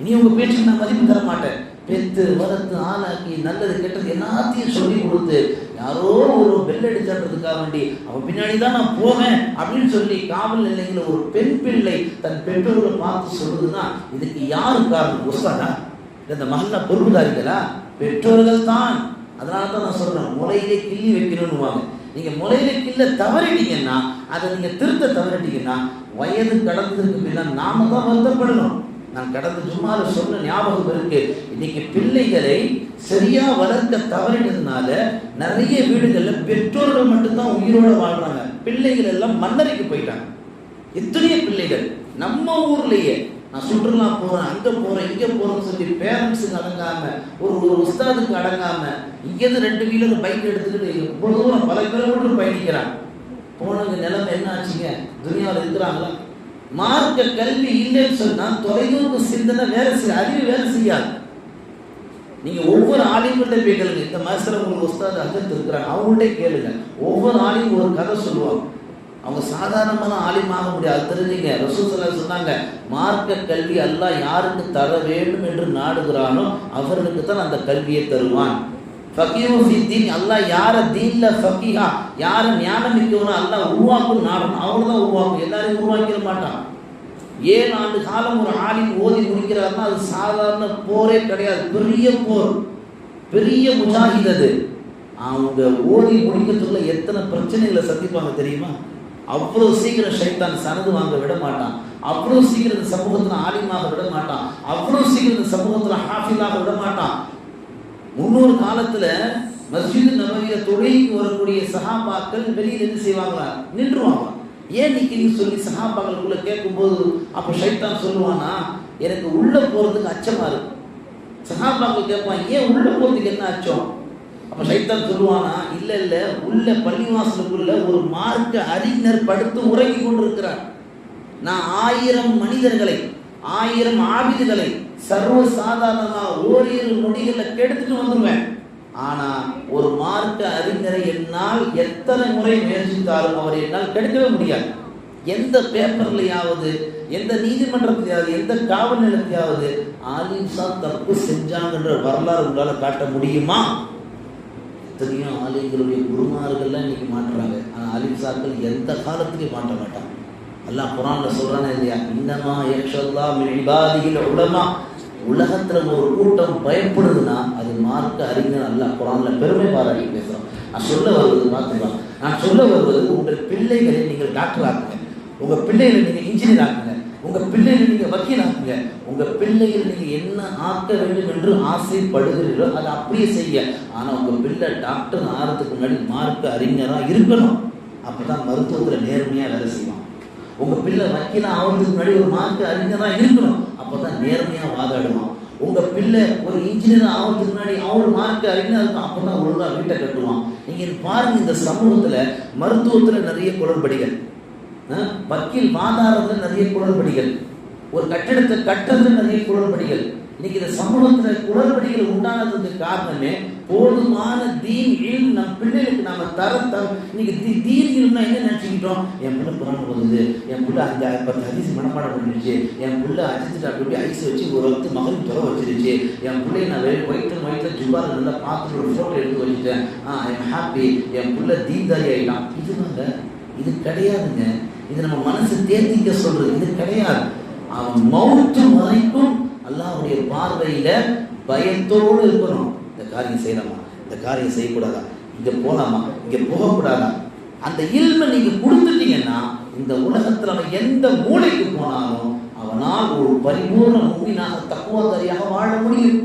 இனி உங்க பேச்சுக்கு நான் மதிப்பு தர மாட்டேன். பெத்து வளர்த்து ஆளாக்கி நல்லது கெட்டது எல்லாத்தையும் சொல்லி கொடுத்து யாரோ ஒரு பெல் அடிச்சதுக்காக வேண்டி அவன் பின்னாடி தான் நான் போவேன் அப்படின்னு சொல்லி காவல் நிலையங்களில் ஒரு பெண் பிள்ளை தன் பெற்றோர்களை பார்த்து சொல்லுதுன்னா இதுக்கு யாரு காரணம்? உஸ்தாதா? இந்த மகன்ல பொறுப்புதாரிகளா? பெற்றோர்கள் தான். அதனால தான் நான் சொல்றேன், முறையிலே கிள்ளி வைக்கணும்னுவாங்க. நீங்க முறையில கிள்ள தவறிட்டீங்கன்னா, அதை நீங்க திருத்த தவறிட்டீங்கன்னா வயது கடந்ததுக்கு பின்னால் நாம தான் வருத்தப்படணும். நான் கடந்த ஜும்மால சொன்ன ஞாபகம் இருக்கு. இன்னைக்கு பிள்ளைகளை சரியா வளர்க்க தவறினதுனால நிறைய வீடுகள்ல பெற்றோர்கள் மட்டும்தான் உயிரோட வாழ்றாங்க, பிள்ளைகள் எல்லாம் மண்ணறைக்கு போயிட்டாங்க. எத்தனையோ பிள்ளைகள் நம்ம ஊர்லயே, நான் சுற்றுலா போறேன், அங்க போறேன், இங்க போறேன்னு சொல்லி பேரண்ட்ஸுக்கு அடங்காம, ஒரு உஸ்தாதுக்கு அடங்காம, இங்கேருந்து 2 வீலர் பைக் எடுத்துக்கிட்டு இவ்வளவு தூரம் பல கிலோமீட்டர் பயணிக்கிறாங்க. போனவங்க நிலைமை என்ன ஆச்சுங்க? துனியாவில் இருக்கிறாங்களா? மார்க்க கல்வி இல்லைன்னு சொன்னா தொலைதூர சிந்தனை வேலை செய்ய, அறிவு வேலை செய்யாது. நீங்க ஒவ்வொரு ஆலிம்கிட்ட போய் கேளுங்க. இந்த மாசத்துல உங்களுக்கு உஸ்தாத் ஹஜ்ரத் இருக்கிறாங்க, அவங்கள்ட்ட கேளுங்க. ஒவ்வொரு ஆலிம் ஒரு கதை சொல்லுவாங்க. அவங்க சாதாரணமான ஆலிமாக முடியாது. தெரிஞ்சுங்க, ரசூல் ஸல்லல்லாஹு அலைஹி வஸல்லம் சொன்னாங்க, மார்க்க கல்வி அல்லாஹ் யாருக்கு தர வேண்டும் என்று நாடுகிறானோ அவர்களுக்கு தான் அந்த கல்வியை தருவான். ஃபகீஹு ஃபித்தீன், அல்லாஹ் யார தீன்ல ஃபகீஹா, யார ஞானம் மிக்கவனோ அல்லாஹ் உருவாக்கும் நாடணும், அவங்கள தான் உருவாக்கும், எல்லாரையும் உருவாக்கிட மாட்டான். 7 ஆண்டு காலம் ஒரு ஆலிம் ஓதி முடிக்கிறாருன்னா அது சாதாரண போரே கிடையாது, பெரிய போர், பெரிய முஜாஹித். அது அவங்க ஓதி முடிக்கிறதுக்குள்ள எத்தனை பிரச்சனைகளை சந்திப்பாங்க தெரியுமா? அவ்வளோ சீக்கிரம் ஷைத்தான் சனது வாங்க விட மாட்டான், அவ்வளோ சீக்கிரம் இந்த சமூகத்தில் ஆலிமாக விட மாட்டான், அவ்வளோ சீக்கிரம் இந்த சமூகத்தில் ஹாஃபிலாக விட மாட்டான். முன்னொரு காலத்தில் மஸ்ஜித் நபவியில தொழுகைக்கு வரக்கூடிய சஹாபாக்கள் வெளியில் என்ன செய்வாங்களா, நின்றுவாங்க. ஏன் நிற்கிறீங்கன்னு சொல்லி சஹாபாக்களுக்குள்ள கேட்கும்போது அப்போ ஷைத்தான் சொல்லுவானா, எனக்கு உள்ள போகிறதுக்கு அச்சமாக இருக்கு. சஹாபாக்கள் கேட்பான், ஏன் உள்ள போகிறதுக்கு என்ன அச்சம்? அப்போ ஷைத்தான் சொல்லுவானா, இல்லை இல்லை, உள்ள பள்ளிவாசலுக்குள்ள ஒரு மார்க்க அறிஞர் படுத்து உறங்கி கொண்டிருக்கிறார். நான் 1000 மனிதர்களை 1000 ஆபிதுகளை சர்வ சாதாரணமாக ஓரிரு நொடிகளில் கெடுத்துட்டு வந்துடுவேன். ஆனால் ஒரு மார்க்க அறிஞரை என்னால் எத்தனை முறை முயற்சித்தாலும் அவரை என்னால் கெடுக்கவே முடியாது. எந்த பேப்பர்லையாவது, எந்த நீதிமன்றத்திலாவது, எந்த காவல் நிலையத்தையாவது ஆலிம் சாப் தப்பு செஞ்சாங்கன்ற வரலாறு உங்களால் காட்ட முடியுமா? எத்தனையோ ஆலிம்களுடைய குருமார்கள்லாம் இன்னைக்கு மாட்டுறாங்க. ஆனால் ஆலிம் சாக்கள் எந்த காலத்துலையும் மாட்ட மாட்டாங்க. அல்லாஹ் குர்ஆன்ல சொல்றானே இல்லையா, இன்னமா யக்ஷல்லாஹ் மின் இபாதிஹில் உலமா. உலகத்தில் ஒரு கூட்டம் பயப்படுதுன்னா அது மார்க்க அறிஞர். அல்லாஹ் குர்ஆன்ல பெருமை பாராட்டி பேசுகிறோம். நான் சொல்ல வருவது பார்த்துக்கலாம். நான் சொல்ல வருவது, உங்கள் பிள்ளைகளை நீங்கள் டாக்டர் ஆக்குங்க, உங்கள் பிள்ளைகளை நீங்கள் இன்ஜினியர் ஆக்குங்க, உங்கள் பிள்ளைகளை நீங்கள் வக்கீல் ஆக்குங்க. உங்கள் பிள்ளைகள் நீங்கள் என்ன ஆக்க வேண்டும் என்று ஆசைப்படுகிறீர்களோ அதை அப்படியே செய்ய. ஆனால் உங்கள் பிள்ளை டாக்டர் ஆகிறதுக்கு முன்னாடி மார்க்க அறிஞராக இருக்கணும். அப்போ தான் மருத்துவத்தில் நேர்மையாக வேலை செய்வான். உங்கள் பிள்ளை வக்கீலாக ஆகிறதுக்கு முன்னாடி ஒரு மார்க்க அறிஞராக இருக்கணும். அப்போ தான் நேர்மையாக வாதாடுவான். உங்கள் பிள்ளை ஒரு இன்ஜினியர் ஆகிறதுக்கு முன்னாடி அவர் மார்க்க அறிஞராக இருக்கும். அப்போ தான் ஒழுங்காக வீட்டை கட்டுவான். நீங்கள் பாருங்கள், இந்த சமூகத்தில் மருத்துவத்தில் நிறைய குளறுபடிகள், வக்கீல் வாதாடுறதுல நிறைய குளறுபடிகள், ஒரு கட்டிடத்தை கட்டுறதுல நிறைய குளறுபடிகள். இன்னைக்கு இந்த சமூகத்தில் குளறுபடிகள் உண்டானதுக்கு காரணமே போதுமான தீன் இல்ம் நம் பிள்ளைகளுக்கு நாம இன்னைக்கு தீன் இல்ம்னா என்ன நினைச்சுக்கிட்டோம்? என் பிள்ளை குரான் ஓதுது, என் பிள்ளை 5-10 ஹதீஸ் மனப்பாடம் பண்ணிடுச்சு, என் பிள்ளை அஜித்துட்டு அப்படி ஐஸ் வச்சு ஒரு வகுத்து மகள் துறை வச்சிருச்சு, என் பிள்ளைய நான் வயிற்றுல ஜுபால நல்லா பார்த்துட்டு ஒரு ஃபோட்டோ எடுத்து வச்சுட்டேன், ஐ எம் ஹாப்பி, என் பிள்ளை தீன்தாரி ஆகிட்டான். இதுதாங்க, இது கிடையாதுங்க. இது நம்ம மனசு தேர்த்திக்க சொல்றது, இது கிடையாது. அவன் மௌத்து வரைக்கும் அல்லாஹ்வுடைய பார்வையில பயத்தோடு இருக்கணும். இந்த காரியம் செய்யலாமா, இந்த காரியம் செய்யக்கூடாதா, இங்க போகலாமா, இங்க போகக்கூடாதா, அந்த இல்மை நீங்க கொடுத்துட்டீங்கன்னா இந்த உலகத்தில் அவன் எந்த மூளைக்கு போனாலும் அவனால் ஒரு பரிபூர்ண மூமினாக தக்குவாதாரியாக வாழ முடியும்.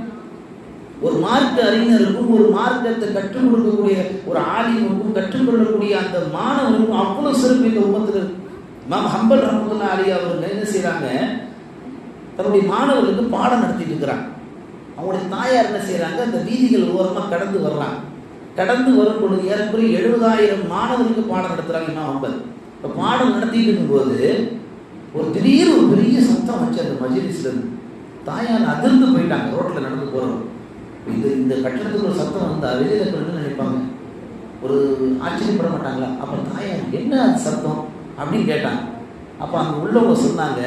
ஒரு மார்க்க அறிஞருக்கும் ஒரு மார்க்கத்தை கற்றுக் கொடுக்கக்கூடிய ஒரு ஆலிமுக்கும் கற்றுக்கொள்ளக்கூடிய அந்த மாணவருக்கும் அவ்வளவு சிறப்பு இந்த உம்மத்தில் இருக்கு. இமாம் ஹம்பல் ரஹ்மத்துல்லாஹி அலைஹி அவர்கள் என்ன செய்யறாங்க, தன்னுடைய மாணவர்களுக்கு பாடம் நடத்திட்டு இருக்கிறாங்க. அவங்களுடைய தாயார் என்ன செய்யறாங்க, அந்த வீதிகள் ஓரமாக கடந்து வர்றாங்க. கடந்து வரும் பொழுது ஏறக்குறைய 70,000 மாணவர்களுக்கு பாடம் நடத்துறாங்க இமாம் ஹம்பல். இப்போ பாடம் நடத்திட்டு இருக்கும்போது ஒரு திடீர் ஒரு பெரிய சத்தம் வச்சு அந்த மஜ்லிஸ்ல இருந்து தாயார் அதிர்ந்து போயிட்டாங்க. ரோட்டில் நடந்து போகிறோம், இந்த கட்டடத்துக்கு ஒரு சத்தம் வந்தால் வெளியில் இருக்கிறது நினைப்பாங்க, ஒரு ஆச்சரியப்பட மாட்டாங்களா? அப்புறம் தாயார் என்ன அது சத்தம் அப்படின்னு கேட்டாங்க. அப்போ அங்கே உள்ளவங்க சொன்னாங்க,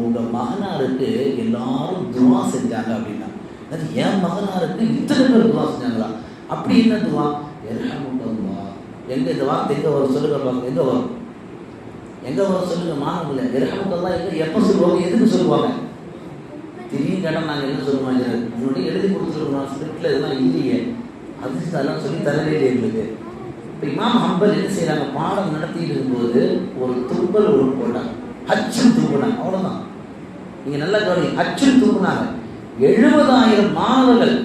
உங்கள் மகனாருக்கு எல்லாரும் துவா செஞ்சாங்க அப்படின்னா. அது என் மகனாருக்கு இத்தனை பேர் துவா செஞ்சாங்களா? அப்படி என்ன துவா? எர்ஹமுக்கல்லா. எங்கே இந்த வார்த்தை எங்கே வரும் சொல்லுங்க பாருங்க, எங்கே வரும், எங்கே வரும் சொல்லுங்க மாணவர்களே. எர்ஹமுக்கல்லா எங்கே, எப்போ சொல்லுவாங்க, எதுக்கு சொல்லுவாங்க? திடீர்னு கேட்டால் நாங்கள் என்ன சொல்லுவோம், முன்னாடி எழுதி கொடுத்துருக்கோம், ஸ்கிரிப்டில் இதெல்லாம் இல்லையே, அது அதெல்லாம் சொல்லி தரவே எங்களுக்கு. இப்போ இமாம் ஹம்பல் என்ன செய்கிறாங்க, பாடம் நடத்திட்டு இருக்கும்போது ஒரு தும்பல் ஒரு போட்டாங்க, அச்சில் தூக்குனாங்க. அவ்வளோதான், நீங்கள் நல்லா கவனிங்க, அச்சில் தூக்குனாங்க. 70,000 மாணவர்கள்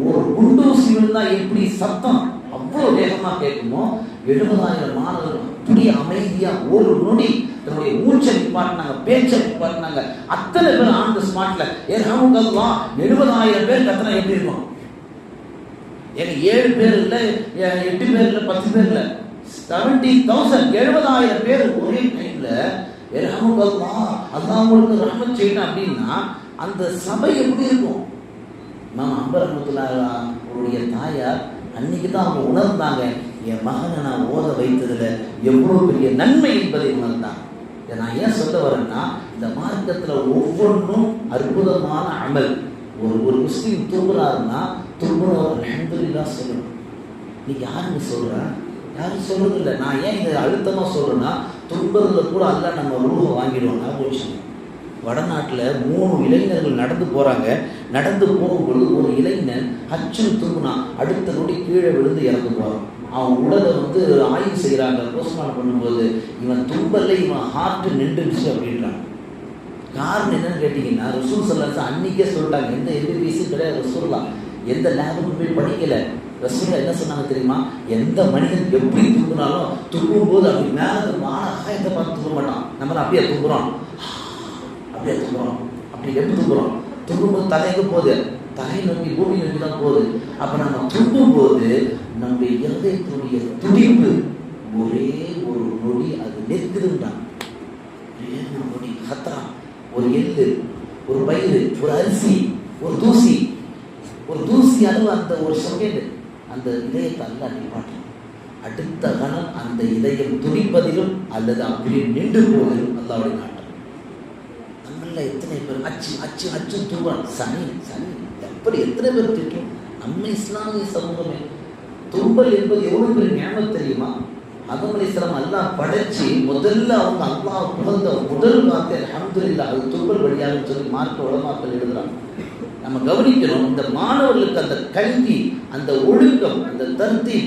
ஒரு குண்டூசி விழுந்தா எப்படி சத்தம் அவ்வளோ வேகமாக கேட்குமோ, 70,000 மாணவர்கள் அப்படியே அமைதியா ஒரு நொடி தன்னுடைய மூச்சை நிப்பாட்டினாங்க, பேச்சை நிப்பாட்டினாங்க. அத்தனை பேர் ஆன் தி ஸ்பாட்ல எர்ஹமுக்கல்லா 70,000 பேர் கத்தனா எப்படி இருக்கும்? ஏன்னா 7 பேர் இல்லை, 8 பேர் இல்லை, 10 பேர் இல்லை, 70,000 70,000 பேர் ஒரே டைம்ல அல்லாஹ் உங்களுக்கு ரஹ்மத் செய்யணும் அப்படின்னா அந்த சபை எப்படி இருக்கும்? இமாம் அம்பர் ரஹ்மத்துல்லாஹிடைய தாயார் அன்னைக்கு தான் அவங்க உணர்ந்தாங்க, என் மகனை நான் ஓத வைத்ததுல எவ்வளோ பெரிய நன்மை என்பதை உணர்ந்தாங்க. இதை நான் ஏன் சொல்ல வரேன்னா, இந்த மார்க்கத்தில் ஒவ்வொன்றும் அற்புதமான அமல். ஒரு முஸ்லீம் தூங்குறாருன்னா தூங்குறவர் அல்ஹம்துலில்லாஹ் சொல்லணும். நீ யாருன்னு சொல்ற? யாரும் சொல்றது இல்லை. நான் ஏன் இதை அழுத்தமாக சொல்றேன்னா, துன்புறதுல கூட அல்லாஹ் நம்ம ரூஹை வாங்கிடுவோம். நான் போச்சு வடநாட்டில் 3 இளைஞர்கள் நடந்து போகிறாங்க. நடந்து போகும்பொழுது ஒரு இளைஞன் அச்சுன்னு தூங்குனான். அடுத்த நொடி கீழே விழுந்து இறந்து போகிறான். அவன் உடலை ஆய்வு செய்கிறாங்க. போஸ்ட்மார்ட்டம் பண்ணும்போது இவன் தும்பல்ல, இவன் ஹார்ட்டு நின்றுச்சு அப்படின்றான். காரணம் என்னன்னு கேட்டிங்கன்னா, ரசூல் ஸல்லல்லாஹு அலைஹி வஸல்லம் அன்றைக்கே சொல்லிட்டாங்க, எந்த எம்பிபிஎஸும் கிடையாது ரசூலுல்லாஹ், எந்த லேபுக்கு போய் படிக்கலை. ரசூலுல்லாஹ் என்ன சொன்னாங்க தெரியுமா? எந்த மனிதன் எப்படி தூங்குனாலும் தூங்கும்போது அப்படி மேலே ஆகாயத்தை பார்த்து தூங்க மாட்டான். நம்மளாம் அப்படியே தூங்குறோம், அப்படியே தூங்குறோம். அப்படி எப்படி தூங்குறோம்? தூங்கும்போது தலைக்கு போகுது, தலை நோக்கி பூமி நோக்கி தான் போகுது. அப்போ நம்ம தூங்கும்போது நம்முடைய இருதயத்தினுடைய துடிப்பு ஒரே ஒரு நொடி அது நிற்குதுன்றான். ஒரே ஒரு நொடி கத்ரா, ஒரு எள்ளு, ஒரு பயிறு, ஒரு அரிசி, ஒரு தூசி அளவு அந்த ஒரு செகண்ட் அந்த இதயத்தை அல்லாஹ் நிப்பாட்டும். அடுத்த கணம் அந்த இதயம் துடிப்பதிலும் அல்லது அப்படியே நின்று போவதிலும் அல்லாஹ்வுடைய நாட்டம். நம்மள எத்தனை பேர் அச்சு தூவான் சனி எப்படி எத்தனை பேர் திட்டம்? நம்ம இஸ்லாமிய சமூகமே தும்பல் என்பது எவ்வளவு பெரிய ஞாபகம் தெரியுமா? ஆதம் அலைஹிஸ்ஸலாம் அல்லாஹ் படைச்சி முதல்ல அவங்க அல்லாஹ் புகழ்ந்த முதல் வார்த்தை அல்ஹம்துலில்லாஹ். அது தும்பல் வழியாக சொல்லி மார்க்க உலமாக்கள் எழுதுறாங்க. நம்ம கவனிக்கணும், இந்த மாணவர்களுக்கு அந்த கல்வி, அந்த ஒழுக்கம், அந்த தர்த்தி,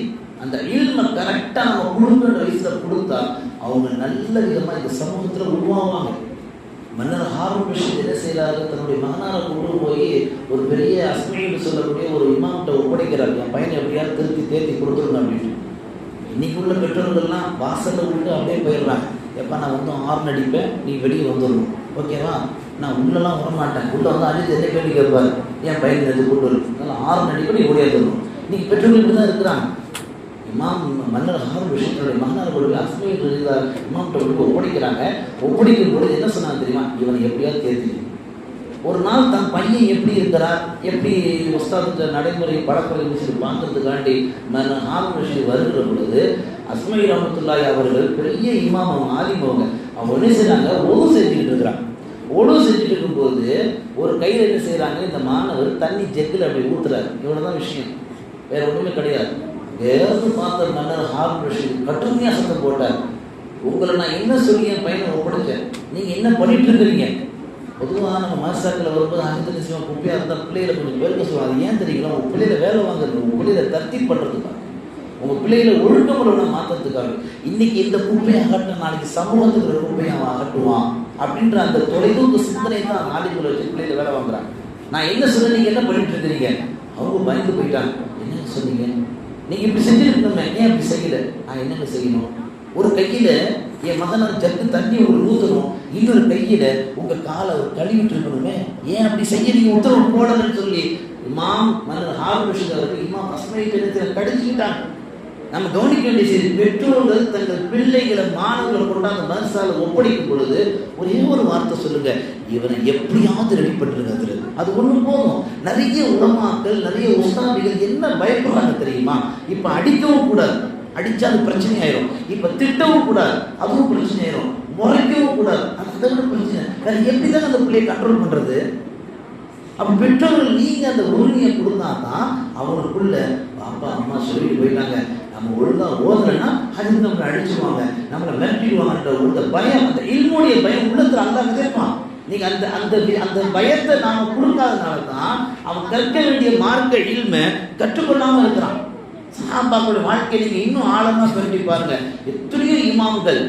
அந்த இல்மை கரெக்டாக நம்ம கொடுக்குற வயசில் கொடுத்தா அவங்க நல்ல விதமாக இந்த சமூகத்தில் உருவாவாங்க. மன்னர் ஹாரூன் ரஷீத் என்ன செய்கிறாரு? தன்னுடைய மகனாரை கொண்டு போய் ஒரு பெரிய அஸ்மைன்னு சொல்லக்கூடிய ஒரு இமாம்கிட்ட ஒப்படைக்கிறார். என் பையனை எப்படியாவது திருத்தி தேர்த்தி கொடுத்துருங்க அப்படின்னு. இன்னைக்கு உள்ள பெற்றோர்கள்லாம் வாசலில் விட்டு அப்படியே போயிடுறாங்க. எப்போ நான் ஹார்ன் அடிப்பேன், நீ வெளியே வந்துடணும், ஓகேவா? நான் உள்ளெல்லாம் வரமாட்டேன். உள்ளே அடித்து என்ன கேள்வி கேட்பார்? என் பையன் எது கொண்டு வரும், அதனால் ஹார்ன் அடிப்பேன், நீ ஓடியா தரணும். இன்னைக்கு பெற்றோர்கள் இப்படி தான் இருக்கிறாங்க. இமாம் மன்னர் ஹாரூன் ரஷீதுடைய மகனார் கொண்டு அஸ்மை இமாம்கிட்ட கொண்டு ஒப்படைக்கிறாங்க. ஒப்படைக்கும் பொழுது என்ன சொன்னாங்க தெரியுமா? இவனை எப்படியாவது தேர்த்தி. ஒரு நாள் தன் பையன் எப்படி இருக்கிறார், எப்படி உஸ்தாது நடைமுறை பழக்கலை விஷயத்தை பார்க்கறதுக்காண்டி மன்னர் ஹாரூன் ரஷீது வருகிற பொழுது அஸ்மை ரஹ்மத்துல்லாஹி அவர்கள் பெரிய இமாம், அவங்க ஆலிம், அவங்க என்ன செய்கிறாங்க? ஒது செஞ்சுக்கிட்டு இருக்கிறாங்க. ஒடு செஞ்சுட்டு இருக்கும்போது ஒரு கையில் என்ன செய்கிறாங்க? இந்த மாணவர் தண்ணி ஜெக்கில் அப்படி ஊற்றுறாரு. இவ்வளோ தான் விஷயம், வேறு ஒன்றுமே கிடையாது. வேறு பார்த்த மன்னர் ஹாரூன் ரஷீத் கடுமையாக சத்தம் போட்டார். உங்களை நான் என்ன சொல்லி என் பையனை ஒப்படைச்சேன், நீங்கள் என்ன பண்ணிட்டு இருக்கிறீங்க? பொதுவாக நம்ம மாசாக்களில் வரும்போது அஞ்சு நிமிஷம் குப்பையாக இருந்தால் பிள்ளைகளை கொஞ்சம் பேருக்கு சொல்லுவாங்க. ஏன் தெரியுங்களா? உங்கள் பிள்ளைகளை வேலை வாங்குறது, உங்கள் பிள்ளைகளை தர்த்தி பண்ணுறதுக்காக, உங்கள் பிள்ளைகளை ஒழுக்கமுள்ள மாற்றத்துக்காக. இன்னைக்கு இந்த குப்பையை அகட்ட நாளைக்கு சமூகத்துக்கு ஒரு குப்பையை அவன் அகட்டுவான் அப்படின்ற அந்த தொலைதூக்கு சிந்தனை தான் ஆலிம்களை வச்சு பிள்ளைகளை வேலை வாங்குறாங்க. நான் என்ன சொல்ல, நீங்கள் என்ன பண்ணிட்டு இருக்கிறீங்க? அவங்க பயந்து போயிட்டாங்க. என்ன சொன்னீங்க? நீங்கள் இப்படி செஞ்சுருக்கணுமே, ஏன் இப்படி செய்யலை? நான் என்னென்ன செய்யணும்? ஒரு கையில் என் மகனார் ஜக்கு தண்ணி உங்களுக்கு ஊற்றணும், இன்னொரு கையில் உங்கள் காலை கழுவிட்டு இருக்கணுமே, ஏன் அப்படி செய்ய நீங்கள் உத்தரவு போடலன்னு சொல்லி இமாம் மன்னர் ஹாரூன் ரஷீத் அவர்கள் இமாம் அஸ்மை இடத்தில் கடிச்சுக்கிட்டாங்க. நம்ம கவனிக்க வேண்டிய செய்தி, பெற்றோர்கள் தங்கள் பிள்ளைகளை மாணவர்களை கொண்டாந்து மதரசால ஒப்படைக்கும் பொழுது ஒரே ஒரு வார்த்தை சொல்லுங்க, இவனை எப்படியாவது ரெடி பண்ணிருங்க. அது ஒன்று போதும். நிறைய உலமாக்கள், நிறைய உஸ்தாதிகள் என்ன பயப்படுறாங்க தெரியுமா? இப்போ அடிக்கவும் கூடாது, அடித்தா அது பிரச்சனை ஆயிரும். இப்போ திட்டவும் கூடாது, அதுவும் பிரச்சனை ஆயிரும். முறைக்கவும் கூடாது, அது பிரச்சனை. வேற எப்படி தான் அந்த பிள்ளையை கண்ட்ரோல் பண்ணுறது? அப்போ பெற்றோர்கள் நீங்கள் அந்த உரிமையை கொடுத்தா தான் அவங்களுக்குள்ள அப்பா அம்மா சொல்லிட்டு போயிட்டாங்க, நம்ம ஒழுங்காக ஓதுறேன்னா அதுக்கு நம்மளை அடிச்சுடுவாங்க, நம்மளை மிரட்டிடுவாங்கன்ற ஒரு பயம், அந்த இல்முடைய பயம் உள்ளத்தில் அல்லாஹ் கேட்பான். நீங்கள் அந்த அந்த அந்த பயத்தை நாம் கொடுக்காதனால தான் அவன் கற்க வேண்டிய மார்க்க இல்மை கற்றுக்கொள்ளாமல் இருக்கிறான். சஹாபாக்களுடைய வாழ்க்கையை நீங்கள் இன்னும் ஆழமாக சொல்லி பாருங்க. எத்தனையோ இமாம்கள்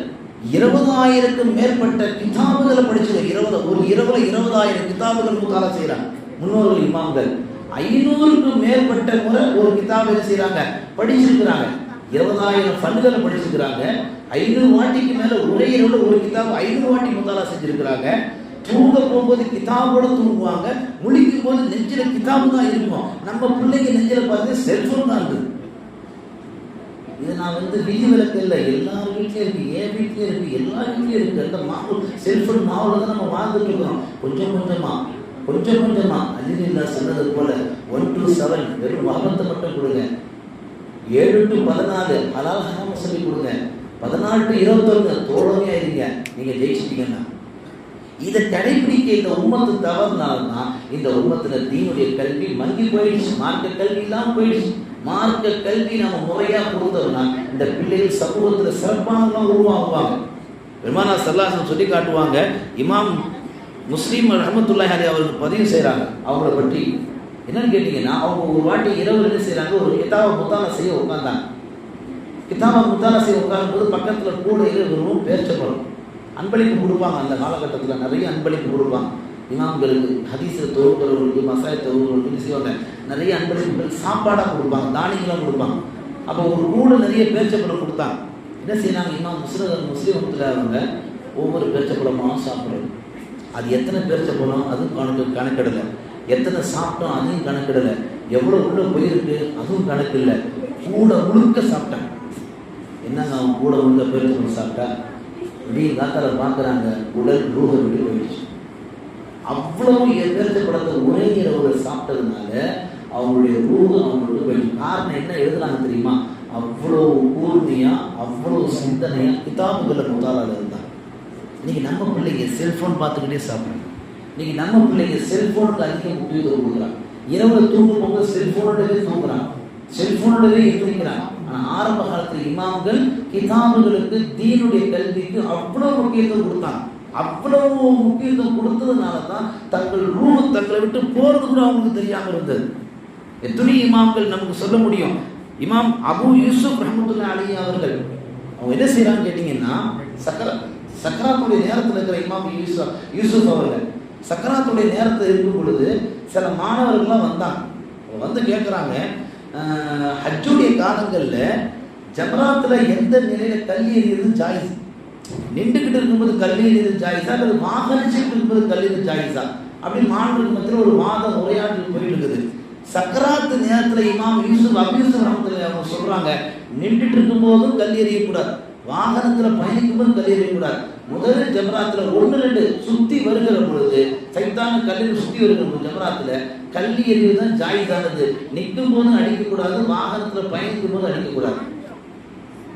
20,000க்கும் மேற்பட்ட கிதாபுகளை படிச்சுங்க. ஒரு இரவுல 20,000 கிதாபுகள் முத்தாலா செய்கிறாங்க முன்னோர்கள் இமாம்கள். 500க்கும் மேற்பட்ட முறை ஒரு கிதாபை செய்கிறாங்க, படிச்சிருக்கிறாங்க. 20,000 ஃபன்களை படிச்சிருக்கிறாங்க. 500 வாட்டிக்கு மேலே ஒரே இரவுல ஒரு கிதாபு 500 வாட்டி முத்தாலா செஞ்சிருக்கிறாங்க. தூங்க போகும்போது கிதாபோட தூங்குவாங்க, முழிக்கும் போது நெஞ்சில் கிதாபு தான் இருக்கும். நம்ம பிள்ளைங்க நெஞ்சில் பார்த்து செல்ஃபோன் தான் இருக்குது. இது நான் விதி விலக்கு இல்லை, எல்லார் வீட்லேயும் இருக்குது, என் வீட்லேயும் இருக்குது, எல்லா வீட்லேயும் இருக்குது. அந்த மாவு செல்ஃபோன் மாவில் தான் நம்ம வாழ்ந்துட்டு இருக்கிறோம். கொஞ்சம் கொஞ்சமாக அலிலா சொன்னது போல 1 to 7 வெறும் வாகனத்தை மட்டும் கொடுங்க, 7 to 14 ஹலால் ஹராம சொல்லி கொடுங்க, 14 to 21 தோழமையாக இருங்க, நீங்கள் ஜெயிச்சிட்டீங்கன்னா. இதை கடைபிடிக்க இந்த உம்மத்து தவறுனால்தான் இந்த உம்மத்தில் தீனுடைய கல்வி மங்கி போயிடுச்சு, மார்க்க கல்வி இல்லாமல் போயிடுச்சு. மார்க்க கல்வி நம்ம முறையாக கொடுத்தோம்னா இந்த பிள்ளைகள் சமூகத்தில் சிறப்பானவங்களாம் உருவாகுவாங்க. பெருமானா ஸல்லல்லாஹு சொல்லி காட்டுவாங்க. இமாம் முஸ்லீம் ரஹ்மத்துல்லாஹி அலைஹி அவர்கள் பதிவு செய்கிறாங்க. அவங்கள பற்றி என்னன்னு கேட்டிங்கன்னா, அவங்க ஒரு வாட்டி இரவு என்ன செய்கிறாங்க, ஒரு கிதாபை முத்தாலா செய்ய உட்காந்தாங்க. கிதாபை முத்தாலா செய்ய உட்காரும்போது பக்கத்தில் கூடையில் வெறும் பேர்ச்சப்படும் அன்பளிப்பு கொடுப்பாங்க. அந்த காலகட்டத்தில் நிறைய அன்பளிப்பு கொடுப்பாங்க. இமாம்களுக்கு, ஹதீஸில் தொகுப்பவர்களுக்கு, மசாய தொகுப்பவர்களுக்கு செய்வாங்க. நிறைய அன்பளிப்புகள் சாப்பாடாக கொடுப்பாங்க, தானியங்களாக கொடுப்பாங்க. அப்போ ஒரு கூட நிறைய பேர்ச்சப்பழம் கொடுத்தாங்க. என்ன செய்யறாங்க, இமாம் முஸ்லீம் அவங்க ஒவ்வொரு பேர்ச்சப்பழமாக சாப்பிடுறது. அது எத்தனை பேர்ச்சப்பழம் அதுவும் கணக்கிடலை, எத்தனை சாப்பிட்டோம் அதையும் கணக்கிடலை, எவ்வளோ உள்ள போயிருக்கு அதுவும் கணக்கு இல்லை. கூட முழுக்க சாப்பிட்டாங்க. என்னங்க அவங்க கூட முழுக்க பேர்ச்சப்பழம் சாப்பிட்டா இப்படி காத்தால பார்க்குறாங்க, உடல் ரூஹ விட்டு போயிடுச்சு. அவ்வளவு பேர்ச்சப்பழத்தை ஒரே இரவுல சாப்பிட்டதுனால அவங்களுடைய ரூஹ அவங்களுக்கு போயிடுச்சு. காரணம் என்ன எழுதுறாங்க தெரியுமா, அவ்வளோ கூர்மையா அவ்வளோ சிந்தனையா கிதாபுகளை முத்தாலால இருந்தாங்க. இன்னைக்கு நம்ம பிள்ளைங்க செல்ஃபோன் பார்த்துக்கிட்டே சாப்பிட்றாங்க. இன்னைக்கு நம்ம பிள்ளைங்க செல்ஃபோனுக்கு அதிக முக்கியத்துவம் கொடுக்குறாங்க. இரவுல தூங்கும் போது செல்ஃபோனோடவே தூங்குறாங்க, செல்ஃபோனோடவே எந்திரிக்கிறாங்க. ஆனால் ஆரம்ப காலத்தில் இமாம்கள் கிதாபுகளுக்கு தீனுடைய கல்விக்கு அவ்வளோ முக்கியத்துவம் கொடுத்தாங்க. அவ்வளவு முக்கியத்துவம் கொடுத்ததுனால தான் தங்கள் தங்களை விட்டு போகிறது கூட அவங்களுக்கு தெரியாமல் இருந்தது. எத்தனை இமாம்கள் நமக்கு சொல்ல முடியும். இமாம் அபு யூசுப் ரஹ்மத்துல்லாஹி அலைஹி அவர்கள் அவங்க என்ன செய்யறான்னு கேட்டீங்கன்னா, சக்கராத்துடைய நேரத்தில் இருக்கிற இமாம் யூசுப் அவர்கள் சக்கராத்துடைய நேரத்தில் இருக்கும் பொழுது சில மாணவர்கள்லாம் வந்தாங்க. வந்து கேட்குறாங்க, ஹஜ்ஜுடைய காலங்களில் ஜம்ராத்தில் எந்த நிலையில கல்வி எறியது ஜாயிஸ், நின்றுக்கிட்டு இருக்கும்போது கல்வி எறியது ஜாயிஸா அல்லது வாகனிச்சுட்டு இருக்கும்போது கல்வி எறியது ஜாயிஸா அப்படின்னு மாணவர்களுக்கு மத்தியில் ஒரு வாதம் உரையாடல் போயிட்டு இருக்குது. சக்கராத்து நேரத்தில் இமாம் அபு யூசுப் ரஹ்மத்துல்லாஹி அவங்க சொல்றாங்க, நின்றுட்டு இருக்கும்போதும் கல்வி எறியக்கூடாது, வாகனத்தில் பயணிக்கும் போது கல்வி எறியக்கூடாது. முதல் ஜம்ராத்தில் 1-2 சுற்றி வருகிற பொழுது சைத்தான கல்லில் சுற்றி வருகிற பொழுது ஜம்ராத்தில் கல்வி எறிவு தான் ஜாயிஸானது. நிற்கும் போதும் அடிக்கக்கூடாது, வாகனத்தில் பயணிக்கும் போது அடிக்கக்கூடாது.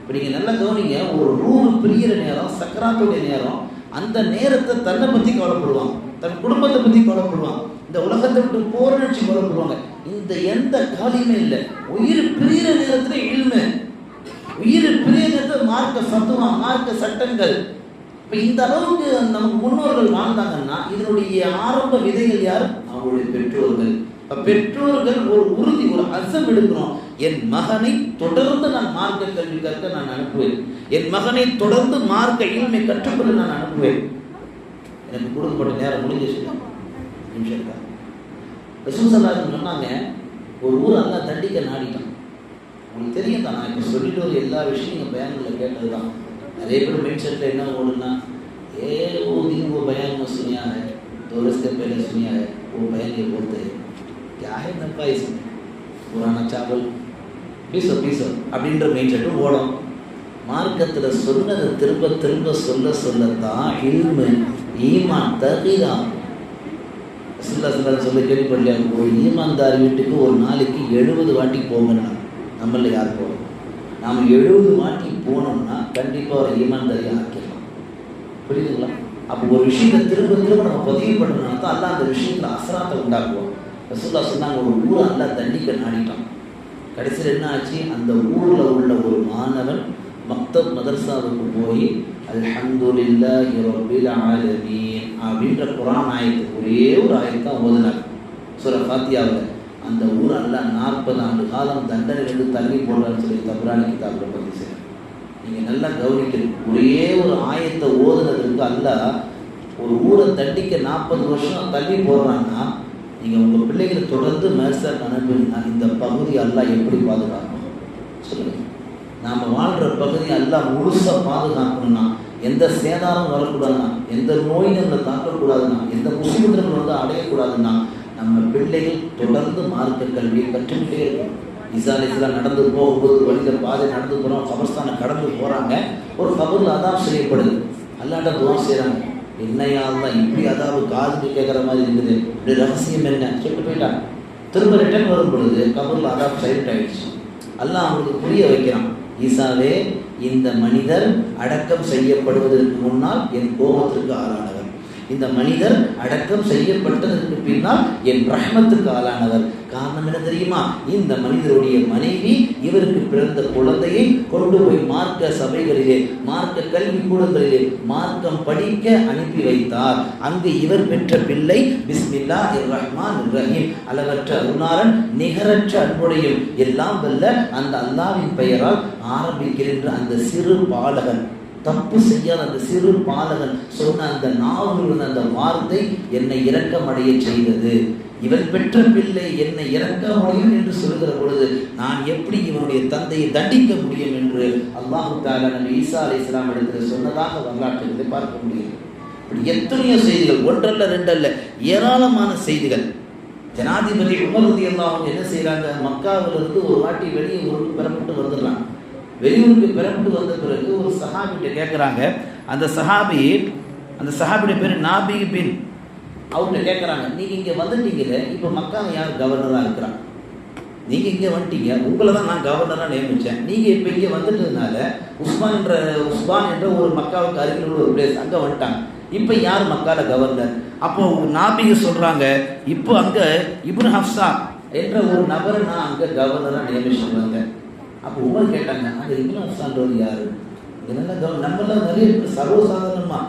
இப்போ நீங்கள் நல்லா கவனிங்க, ஒரு ரூஹ் பிரிகிற நேரம் சக்கராத்துடைய நேரம், அந்த நேரத்தை தன்னை பற்றி கவலைப்படுவாங்க, தன் குடும்பத்தை பற்றி கவலைப்படுவாங்க, இந்த உலகத்தை விட்டு போற நினைச்சு கவலைப்படுவாங்க. இந்த எந்த காலியுமே இல்லை. உயிர் பிரிகிற நேரத்தில் இல்மு, உயிர் பிரிகிற நேரத்தில் மார்க்க சத்துவா, மார்க்க சட்டங்கள். இப்போ இந்த அளவுக்கு நமக்கு முன்னோர்கள் வாழ்ந்தாங்கன்னா இதனுடைய ஆரம்ப விதைகள் யார்? அவங்களுடைய பெற்றோர்கள். இப்போ பெற்றோர்கள் ஒரு உறுதி, ஒரு அசம் எடுக்கணும், என் மகனை தொடர்ந்து நான் மார்க்க கல்வி கற்க நான் அனுப்புவேன், என் மகனை தொடர்ந்து மார்க்க இல்மை கற்றுக்கொள்ள நான் அனுப்புவேன். எனக்கு கொடுக்கப்பட்ட நேரம் முடிஞ்சிச்சு. ரசூல் ஸல்லல்லாஹு அலைஹி வஸல்லம் சொன்னாங்க, ஒரு ஊர் அல்லா தண்டிக்க நாடிட்டான். உங்களுக்கு தெரியும் தான், நான் இப்போ சொல்லிட்டு ஒரு எல்லா விஷயம் நீங்கள் பயான்களில் கேட்டது தான். நிறைய பேர் மைண்ட் செட்டில் என்ன ஓடுனா, वो दिन वो बयान में सुनिया है, 2 वर्ष पहले सुनिया है, वो बयान ये बोलते हैं, क्या है नफा इसमें, पुराना चावल पीसो அப்படின்ற மைண்ட் செட்டும் ஓடும். மார்க்கத்தில் சொன்னதை திரும்ப திரும்ப சொல்லத்தான் இல்மு, ஈமான், தகீரா. சொல்ல கேள்விப்படலையா, ஒரு ஈமான்தார் வீட்டுக்கு ஒரு நாளைக்கு 70 வாட்டி போங்கன்னா நம்மள யார் போகிறோம்? நாம் 70 வாட்டி போனோம்னா கண்டிப்பாக ஒரு ஈமான்தாரியை ஆக்கிடலாம். புரியுதுங்களா? அப்போ ஒரு விஷயத்தை திரும்ப திரும்ப நம்ம பதிவு பண்ணணும்னா தான் அல்லாஹ் அந்த விஷயத்தில் அசராத்தை உண்டாக்குவோம். ரசூலுல்லாஹ் சொன்னாங்க, ஒரு ஊரை அல்லாஹ் தண்டிக்க நாடிட்டான். கடைசியில் என்ன ஆச்சு, அந்த ஊரில் உள்ள ஒரு மாணவன் மக்தப் மதர்சாவுக்கு போய் அல்ஹம்துலில்லாஹி ரப்பில் ஆலமீன் அப்படின்ற குர்ஆன் ஆயத்து, ஒரே ஒரு ஆயத்து தான் ஓதுனார் சூரா ஃபாத்தியாவில். அந்த ஊர் அல்லாஹ் 40 ஆண்டு காலம் தண்டனை தள்ளி போடுறான்னு சொல்லி தப்ரானி கிதாபில் பதிவு செய்யணும். நீங்கள் நல்லா கவனிக்கணும், ஒரே ஒரு ஆயத்தை ஓதுனதுக்கு அல்லாஹ் ஒரு ஊரை தண்டிக்க 40 வருஷம் தள்ளி போடுறாங்கன்னா, நீங்கள் உங்கள் பிள்ளைகளை தொடர்ந்து மேர்சாக்கு அனுப்புனா இந்த பகுதி அல்லாஹ் எப்படி பாதுகாக்கணும் சொல்லுங்கள். நாம் வாழ்கிற பகுதி அல்லாஹ் முழுசாக பாதுகாக்கணும்னா, எந்த சேதாரம் வரக்கூடாதுன்னா, எந்த நோய் நம்மளை தாக்கக்கூடாதுன்னா, எந்த முஸ்லிம்கள் வந்து அடையக்கூடாதுன்னா, நம்ம பிள்ளைகள் தொடர்ந்து மார்க்க கல்வியை கற்றுக்கிட்டே இருக்கணும். ஈசா அலைஹிஸ்ஸலாம் நடந்து போகும்போது வழியில் பாதை நடந்து போகிறோம், கபர்ஸ்தானை கடந்து போகிறாங்க. ஒரு கபரில் அதாப் செய்யப்படுது. அல்லாட்ட துவா செய்கிறாங்க, என்னையா தான் இப்படி அதாவது காதுக்கு கேட்குற மாதிரி இருக்குது, இப்படி ரகசியம் என்ன சொல்லிட்டு போயிட்டாங்க. திரும்ப ரிட்டர்ன் வரும் பொழுது கபரில் அதாப் சைலண்ட் ஆகிடுச்சு. அல்லாஹ் அவங்களுக்கு புரிய வைக்கிறான், ஈசாவே, இந்த மனிதர் அடக்கம் செய்யப்படுவதற்கு முன்னால் என் கோபத்திற்கு ஆளானவர், இந்த மனிதர் அடக்கம் செய்யப்பட்டதற்கு பின்னால் என் ரஹ்மத்துக்கு ஆளானவர். காரணம் என்ன தெரியுமா? இந்த மனிதருடைய மனைவி இவருக்கு பிறந்த குழந்தையை கொண்டு போய் மார்க்க சபைகளிலே, மார்க்க கல்வி கூடங்களிலே மார்க்கம் படிக்க அனுப்பி வைத்தார். அங்கு இவர் பெற்ற பிள்ளை பிஸ்மில்லாஹிர் ரஹ்மானிர் ரஹீம், அளவற்ற அருளாளன் நிகரற்ற அன்புடையும் எல்லாம் வல்ல அந்த அல்லாஹ்வின் பெயரால் ஆரம்பிக்கின்ற அந்த சிறு பாலகன், தப்பு செய்யாத அந்த சிறு பாலகன் சொன்ன அந்த நாவில் அந்த வார்த்தை என்னை இரக்கமடைய செய்தது. இவன் பெற்ற பிள்ளை என்னை இரக்கமடையும் என்று சொல்கிற பொழுது நான் எப்படி இவனுடைய தந்தையை தண்டிக்க முடியும் என்று அல்லாஹு தஆலா நபி ஈசா அலைஹிஸ்ஸலாம் இடத்தில் சொன்னதாக வரலாற்றில் பார்க்க முடியும். இப்படி எத்தனையோ செய்திகள், ஒன்றல்ல ரெண்டல்ல, ஏராளமான செய்திகள். ஜனாதிபதி உமர் ரலியல்லாஹு அன்ஹு என்ன செய்கிறாங்க, மக்காவிலிருந்து ஒரு வாட்டி வெளியே ஊருக்கு பெறப்பட்டு வந்துடுறாங்க. வெளியூருக்கு பெறப்பட்டு வந்த பிறகு ஒரு சஹாபிட்ட கேட்குறாங்க. அந்த சஹாபியுடைய பேர் நாபி பின். அவர்கிட்ட கேட்குறாங்க, நீங்கள் இங்கே வந்துட்டீங்களே, இப்போ மக்காவில் யார் கவர்னராக இருக்கிறாங்க? நீங்கள் இங்கே வந்துட்டீங்க, உங்களை தான் நான் கவர்னராக நியமித்தேன். நீங்கள் இப்போ இங்கே வந்துட்டதுனால உஸ்மான் என்ற ஒரு மக்காவுக்கு அருகில் உள்ள ஒரு பிளேஸ் அங்கே வந்துட்டாங்க. இப்போ யார் மக்கால கவர்னர்? அப்போ நாபிக சொல்கிறாங்க, இப்போ அங்கே இப்னு ஹஃப்ஸா என்ற ஒரு நபரை நான் அங்கே கவர்னராக நியமிச்சுருவாங்க. அப்போ உமர் கேட்டாங்க, அந்த இப்னு ஹஃப்ஸான்றது யார்? இதெல்லாம் நம்மளாம் நிறைய சர்வசாதாரணமா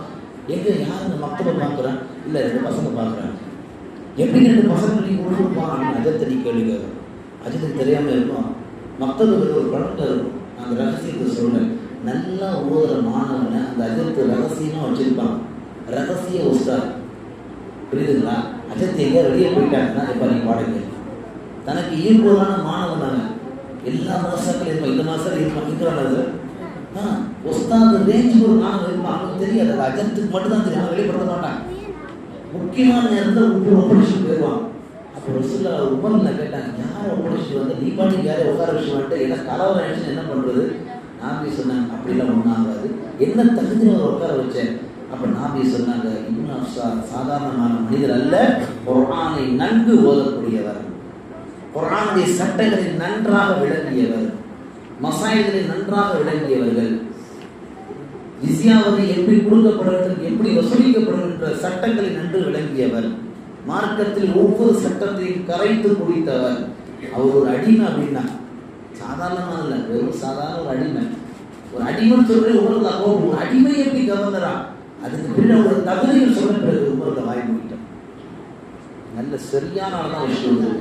எங்கே யார் இந்த மக்களை பார்க்குறேன், இல்லை 2 பசங்க பார்க்குறாங்க, எப்படி 2 பசங்க நீங்கள் கொடுத்துருப்பாங்க? அஜத்தை நீ கேள்வி அஜத்துக்கு தெரியாமல் இருக்கும். மக்தபுக்கு ஒரு பழக்கம் இருக்கும். அந்த ரகசியத்தை சொல்கிறேன், நல்லா ஓதுற மாணவனை அந்த அஜத்து ரகசியமாக வச்சுருப்பாங்க. ரகசிய உஸ்தாத், புரியுதுங்களா? அஜத்தை எங்கே வெளியே போயிட்டாங்கன்னா இப்போ நீ பாடுங்க. தனக்கு ஈர்ப்போதான மாணவன் தானே, எல்லா மாதங்களும் இருப்பான், இந்த மாதம் இருப்பான், இருக்கிறாங்க. உஸ்தாது ரேஞ்சுக்கு ஒரு மாணவன் இருப்பான், அவனுக்கு தெரியாது, அது அஜத்துக்கு மட்டும்தான் தெரியும், அவன் வெளிப்படுத்த மாட்டான். முக்கியமான நேரத்தில் ஒப்படைச்சிட்டு போயிடுவான். அப்போ ரசூலுல்லாஹ் உமர்ல கேட்டாங்க, யாரை ஒப்படைச்சிட்டு வந்து நீ பாட்டுக்கு யாரை உட்கார வச்சு வந்துட்டு என்ன கலவரம் ஆயிடுச்சுன்னு என்ன பண்ணுறது? நாபி சொன்னாங்க, அப்படிலாம் ஒன்றும் ஆகாது, என்ன தகுதி அவர் உட்கார வச்சேன். அப்போ நாபி சொன்னாங்க, இப்னு ஹஃப்ஸா சாதாரணமான மனிதர் அல்ல, குர்ஆனை நன்கு ஓதக்கூடியவர், குர்ஆனுடைய சட்டங்களை நன்றாக விளங்கியவர், மசாயில்களை நன்றாக விளங்கியவர்கள், ஜிஸ்யாவை எப்படி கொடுக்கப்பட வேண்டும், எப்படி வசூலிக்கப்படும் என்ற சட்டங்களை நன்கு விளங்கியவர், மார்க்கத்தில் ஒவ்வொரு சட்டத்தையும் கரைத்து குடித்தவர். அவர் ஒரு அடிமை அப்படின்னா சாதாரணமாக இல்லை, வெறும் சாதாரண ஒரு அடிமை. ஒரு அடிமைன்னு சொல்றது ஒரு அடிமை எப்படி கவர்னரா? அதுக்கு பின்னாடி ஒரு தகுதியில் சொல்ல பிறகு உமர்ல வாய் மூடிட்டார். நல்ல சரியான ஆளான விஷயம்.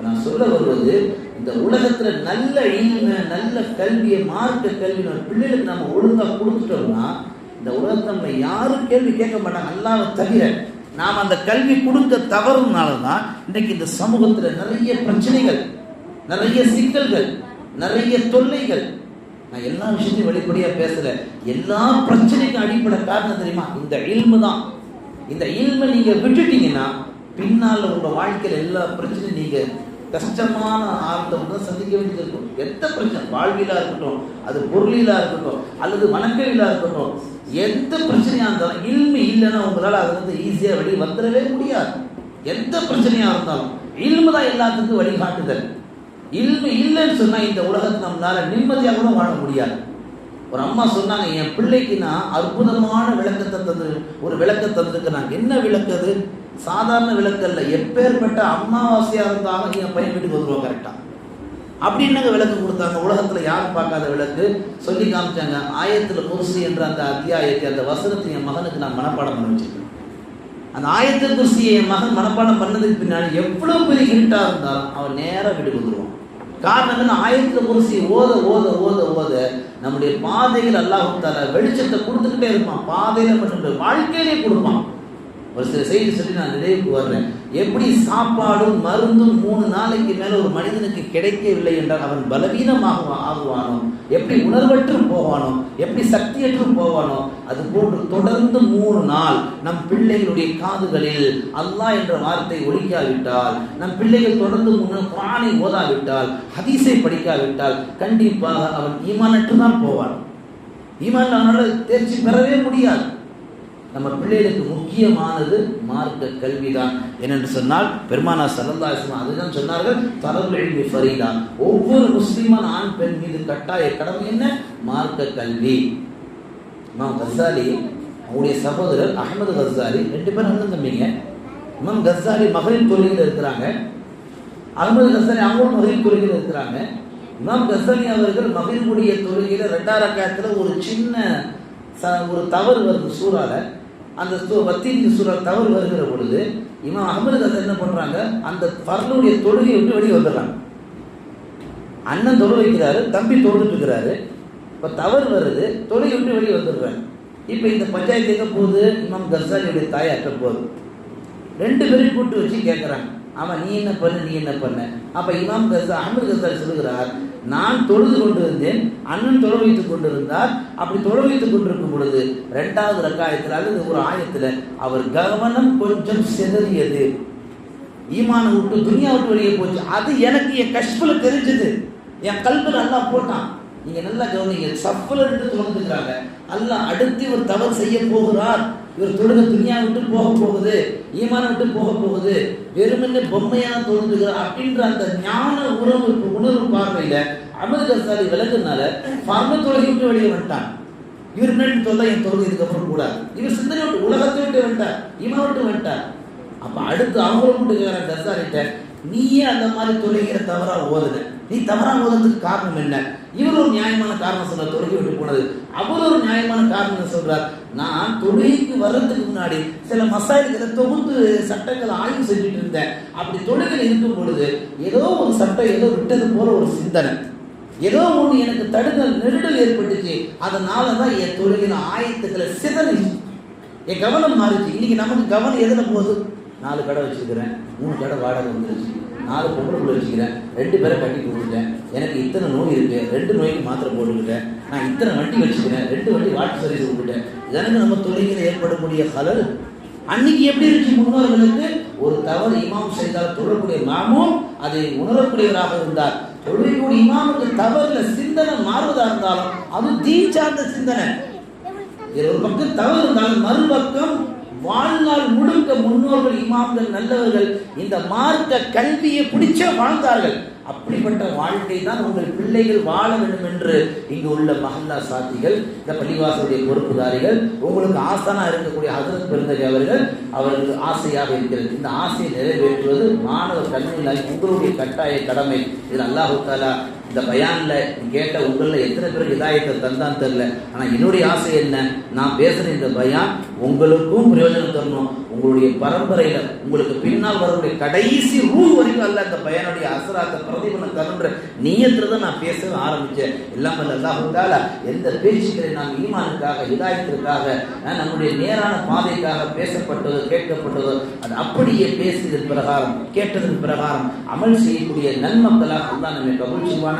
நான் சொல்ல வருவது, இந்த உலகத்துல நல்ல இல்ம, நல்ல கல்வியை, மார்க்க கல்வி நம்ம பிள்ளைகளுக்கு நம்ம ஒழுங்கா கொடுத்துட்டோம்னா இந்த உலகத்தை நம்ம யாரும் கேள்வி கேட்க மாட்டாங்க, அல்லாஹ்வை தவிர. நாம் அந்த கல்வி கொடுக்க தவறுனால்தான் இன்றைக்கு இந்த சமூகத்தில் நிறைய பிரச்சனைகள், நிறைய சிக்கல்கள், நிறைய தொல்லைகள். நான் எல்லா விஷயத்தையும் வெளிப்படையாக பேசல. எல்லா பிரச்சனைக்கும் அடிப்படை காரணம் தெரியுமா? இந்த இல்மு தான். இந்த இல்மை நீங்க விட்டுட்டீங்கன்னா பின்னால் உங்க வாழ்க்கையில் எல்லா பிரச்சனையும் நீங்க கஷ்டமான ஆர்த்தம் தான் சந்திக்க வேண்டியது இருக்கும். எந்த பிரச்சனை, வாழ்விலா இருக்கட்டும், அது பொருளிலா இருக்கட்டும், அல்லது வணக்கவிலா இருக்கட்டும், எந்த பிரச்சனையா இருந்தாலும் இல்மு இல்லைன்னா உங்களால் அதை வந்து ஈஸியா வெளியே வந்துடவே முடியாது. எந்த பிரச்சனையா இருந்தாலும் இல்மு தான் எல்லாத்துக்கும் வழிகாட்டுதல். இல்மு இல்லைன்னு சொன்னா இந்த உலகத்தை நம்மளால நிம்மதியாக கூட வாழ முடியாது. ஒரு அம்மா சொன்னாங்க, என் பிள்ளைக்கு நான் அற்புதமான விளக்கத்தை ஒரு விளக்கத்தை தந்துருக்கிறாங்க. என்ன விளக்குது? சாதாரண விளக்கு அல்ல, எப்பேற்பட்ட அமாவாசையா இருந்தாலும் என் பையன் வீட்டுக்கு வந்துருவோம் கரெக்டா அப்படின்னு விளக்கு கொடுத்தாங்க. உலகத்துல யாரும் பார்க்காத விளக்கு சொல்லி காமிச்சாங்க. ஆயத்துல குர்சி என்ற அந்த அத்தியாயத்தை, அந்த வசனத்தை என் மகனுக்கு நான் மனப்பாடம் பண்ண வச்சிருக்கேன். அந்த ஆயத்துல குர்சியை என் மகன் மனப்பாடம் பண்ணதுக்கு பின்னாடி எவ்வளவு பெரிய இருட்டா இருந்தாலும் அவன் நேரம் வீட்டுக்கு வந்துருவான். காரணம் என்ன? ஆயத்துல குர்சி ஓத ஓத ஓத ஓத நம்முடைய பாதைகள் அல்லாஹ் தஆலா வெளிச்சத்தை கொடுத்துக்கிட்டே இருப்பான். பாதையில மட்டும் வாழ்க்கையிலே கொடுப்பான். ஒரு சில செய்தி சொல்லி நான் நினைவுக்கு வர்றேன். எப்படி சாப்பாடும் மருந்தும் 3 நாளைக்கு மேல ஒரு மனிதனுக்கு கிடைக்கவில்லை என்றால் அவன் பலவீனமாக ஆகுவானோ, எப்படி உணர்வற்று போவானோ, எப்படி சக்தியற்று போவானோ, அது போன்று தொடர்ந்து 3 நாள் நம் பிள்ளைகளுடைய காதுகளில் அல்லாஹ் என்ற வார்த்தை ஒலிக்காவிட்டால், நம் பிள்ளைகள் தொடர்ந்து குர்ஆனை ஓதாவிட்டால், ஹதீஸை படிக்காவிட்டால் கண்டிப்பாக அவன் ஈமானற்று தான் போவான். ஈமான் அவனால் தேர்ச்சி பெறவே முடியாது. நம்ம பிள்ளைகளுக்கு முக்கியமானது மார்க்க கல்விதான். என்னென்று சொன்னால் பெருமானார் ஸல்லல்லாஹு அலைஹி வஸல்லம் அதுதான் சொன்னார்கள், தலபுல் இல்மி ஃபரீதா, ஒவ்வொரு முஸ்லிமான ஆண் பெண் மீது கட்டாய கடமை என்ன? மார்க்க கல்வி. இமாம் கஸ்ஸாலி அவருடைய சகோதரர் அஹ்மது கஸ்ஸாலி 2 பேரும் அண்ணன் தம்பிங்க. இமாம் கஸ்ஸாலி மகரிப் தொழுகையில் இருக்கிறாங்க, அஹ்மது கஸ்ஸாலி அவங்களும் மகரிப் தொழுகையில் இருக்கிறாங்க. இமாம் கஸ்ஸாலி அவர்கள் மகரிபுடைய தொழுகையில் 2 ரக்காத்துல ஒரு சின்ன ஒரு தவறு வருது சூறால. அந்த வத்தீன் சூறா தவறு வருகிற பொழுது இமாம் அஹ்மது கஸ்ஸாலி என்ன பண்றாங்க, அந்த ஃபர்லுடைய தொழுகையை விட்டு வெளியே வந்துடுறாங்க. அண்ணன் தொழு வைக்கிறாரு, தம்பி தொழுதுட்டு இருக்கிறாரு, இப்போ தவறு வருது, தொழுகை விட்டு வெளியே வந்துடுறாங்க. இப்போ இந்த பஞ்சாயத்து எங்க போகுது? இமாம் கஸ்ஸாலியுடைய தாயாற்ற போகுது. 2 பேரும் கூட்டு வச்சு கேட்குறாங்க, ஆமாம் நீ என்ன பண்ண, நீ என்ன பண்ண? அப்போ இமாம் அஹ்மது கஸ்ஸாலி சொல்லுகிறார், நான் தொழுது கொண்டிருந்தேன், அண்ணன் தொழ வைத்துக் கொண்டிருந்தார். அப்படி தொழ வைத்துக் கொண்டிருக்கும் பொழுது 2வது ரக்காயத்தில் அல்லது ஒரு ஆயத்தில் அவர் கவனம் கொஞ்சம் சிதறியது, ஈமானை விட்டு துனியா விட்டு வெளியே போச்சு. அது எனக்கு என் கஷ்புல தெரிஞ்சது, என் கல்வியில் அல்லாஹ் போட்டான். நீங்க நல்லா கவனிங்க, சஃப்ல இருந்து தொழுதுக்கிறாங்க, அல்லாஹ் அடுத்து இவர் தவறு செய்ய போகிறார், இவர் தொழுக துனியா விட்டு போக போகுது, ஈமான விட்டு போக போகுது, வெறுமனே பொம்மையான தொழுதுகிறார் அப்படின்ற அந்த ஞான உணர்வு பார்வையில அஹ்மது கஸ்ஸாலி விலகுனால ஃபர்ம தொழுகை விட்டு வெளியே வந்துட்டான். இவர் முன்னாடி தொல்லை என் தொழுகை இதுக்கப்புறம் கூடாது, இவர் சிந்தனை விட்டு உலகத்தை விட்டு வந்துட்டார், ஈமான விட்டு வந்துட்டார். அப்ப அடுத்து அவங்களும் விட்டு கேட்கிற கஸ்ஸாலிட்ட, நீயே அந்த மாதிரி தொழுகிற தவறா ஓதுன, நீ தவறா ஓதுறதுக்கு காரணம் என்ன? இவர் ஒரு நியாயமான காரணம் சொல்ற, தொழுகை விட்டு போனது. அவர் ஒரு நியாயமான காரணம் சொல்றார், நான் தொழுகைக்கு வர்றதுக்கு முன்னாடி சில மசாயல்களை தொகுத்து சட்டங்களை ஆய்வு செஞ்சுட்டு இருந்தேன். அப்படி தொழுகையில் இருக்கும் பொழுது ஏதோ ஒரு சட்டம் ஏதோ விட்டது போல ஒரு சிந்தனை, ஏதோ ஒன்று எனக்கு தடுதல் நெருடல் ஏற்பட்டுச்சு. அதனாலதான் என் தொழுகையில ஆயத்துக்களை சிதறிச்சு, என் கவனம் மாறிச்சு. இன்னைக்கு நமக்கு கவனம் எதுல போகுது? 4 கடை வச்சுக்கிறேன், 3 கடை வாடகை வந்துருச்சு, 4 பொம்பளை வச்சுக்கிறேன், 2 பேரை கட்டி கொடுத்துட்டேன், எனக்கு இத்தனை நோய் இருக்கு, 2 நோய்க்கு மாத்திரை போட்டுக்கிட்டேன், நான் இத்தனை வண்டி வச்சுக்கிறேன், 2 வண்டி வாட்டர் சர்வீஸ் விட்டுட்டேன். இதற்கு நம்ம தொழுகையில் ஏற்படக்கூடிய ஹலல் அன்னைக்கு எப்படி இருந்துச்சு? முன்னோர்களுக்கு ஒரு தவறு இமாம் செய்தால் தொழக்கூடிய மாமும் அதை உணரக்கூடியவராக இருந்தார். தொழுகைக்கூடிய இமாமுக்கு தவறுல சிந்தனை மாறுவதா இருந்தாலும் அது தீன் சார்ந்த சிந்தனை. ஒரு பக்கம் தவறு இருந்தாலும் மறுபக்கம் வாழ்நாள் முழுக்க முன்னோர்கள் இமாம்கள் நல்லவர்கள் இந்த மார்க்க கல்வியை பிடிச்ச வாழ்ந்தார்கள். அப்படிப்பட்ட வாழ்க்கை தான் உங்கள் பிள்ளைகள் வாழ வேண்டும் என்று இங்கு உள்ள மஹல்லா சாத்திகள், இந்த பள்ளிவாசலுடைய பொறுப்புதாரிகள், உங்களுக்கு ஆசானா இருக்கக்கூடிய ஹஜ்ரத் பெருந்தகை அவர்கள் ஆசையாக இருக்கிறது. இந்த ஆசையை நிறைவேற்றுவது மாணவர் கல்வியில் உங்களுடைய கட்டாய கடமை. இதில் அல்லாஹு தஆலா இந்த பயான்ல கேட்ட உங்களில் எத்தனை பேருக்கு இதாயத்தை தந்தான்னு தெரியல. ஆனால் என்னுடைய ஆசை என்ன, நான் பேசுகிற இந்த பயான் உங்களுக்கும் பிரயோஜனம் தரணும். உங்களுடைய பரம்பரையில உங்களுக்கு பின்னால் வரக்கூடிய கடைசி ரூல் வரைக்கும் அல்ல இந்த பயானுடைய அசராத்த பிரதிபலன் தருன்ற நியத்துல தான் நான் பேச ஆரம்பிச்சேன். எல்லாம் அல்லாஹ் தஆலா எந்த பேச்சுக்களை நாம் ஈமானுக்காக ஹிதாயத்திற்காக நம்முடைய நேரான பாதைக்காக பேசப்பட்டதோ கேட்கப்பட்டதோ அது அப்படியே பேசியதன் பிரகாரம் கேட்டதன் பிரகாரம் அமல் செய்யக்கூடிய நன்மக்களாக அல்லாஹ் நம்மை கபூல் செய்வானாக.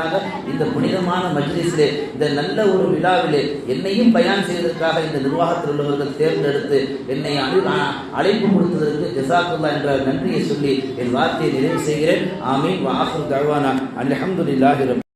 இந்த புனிதமான மஜ்லிஸிலே இந்த நல்ல ஒரு விழாவிலே என்னையும் பயான் செய்வதற்காக இந்த நிர்வாகத்தில் உள்ளவர்கள் தேர்ந்தெடுத்து என்னை அழைப்பு கொடுத்ததற்கு ஜஸாக்குல்லாஹ் என்ற நன்றியை சொல்லி என் வார்த்தையை நிறைவு செய்கிறேன். ஆமீன். வ ஆஃபிரு தஅவானா அல்ஹம்துலில்லாஹி ரப்பில்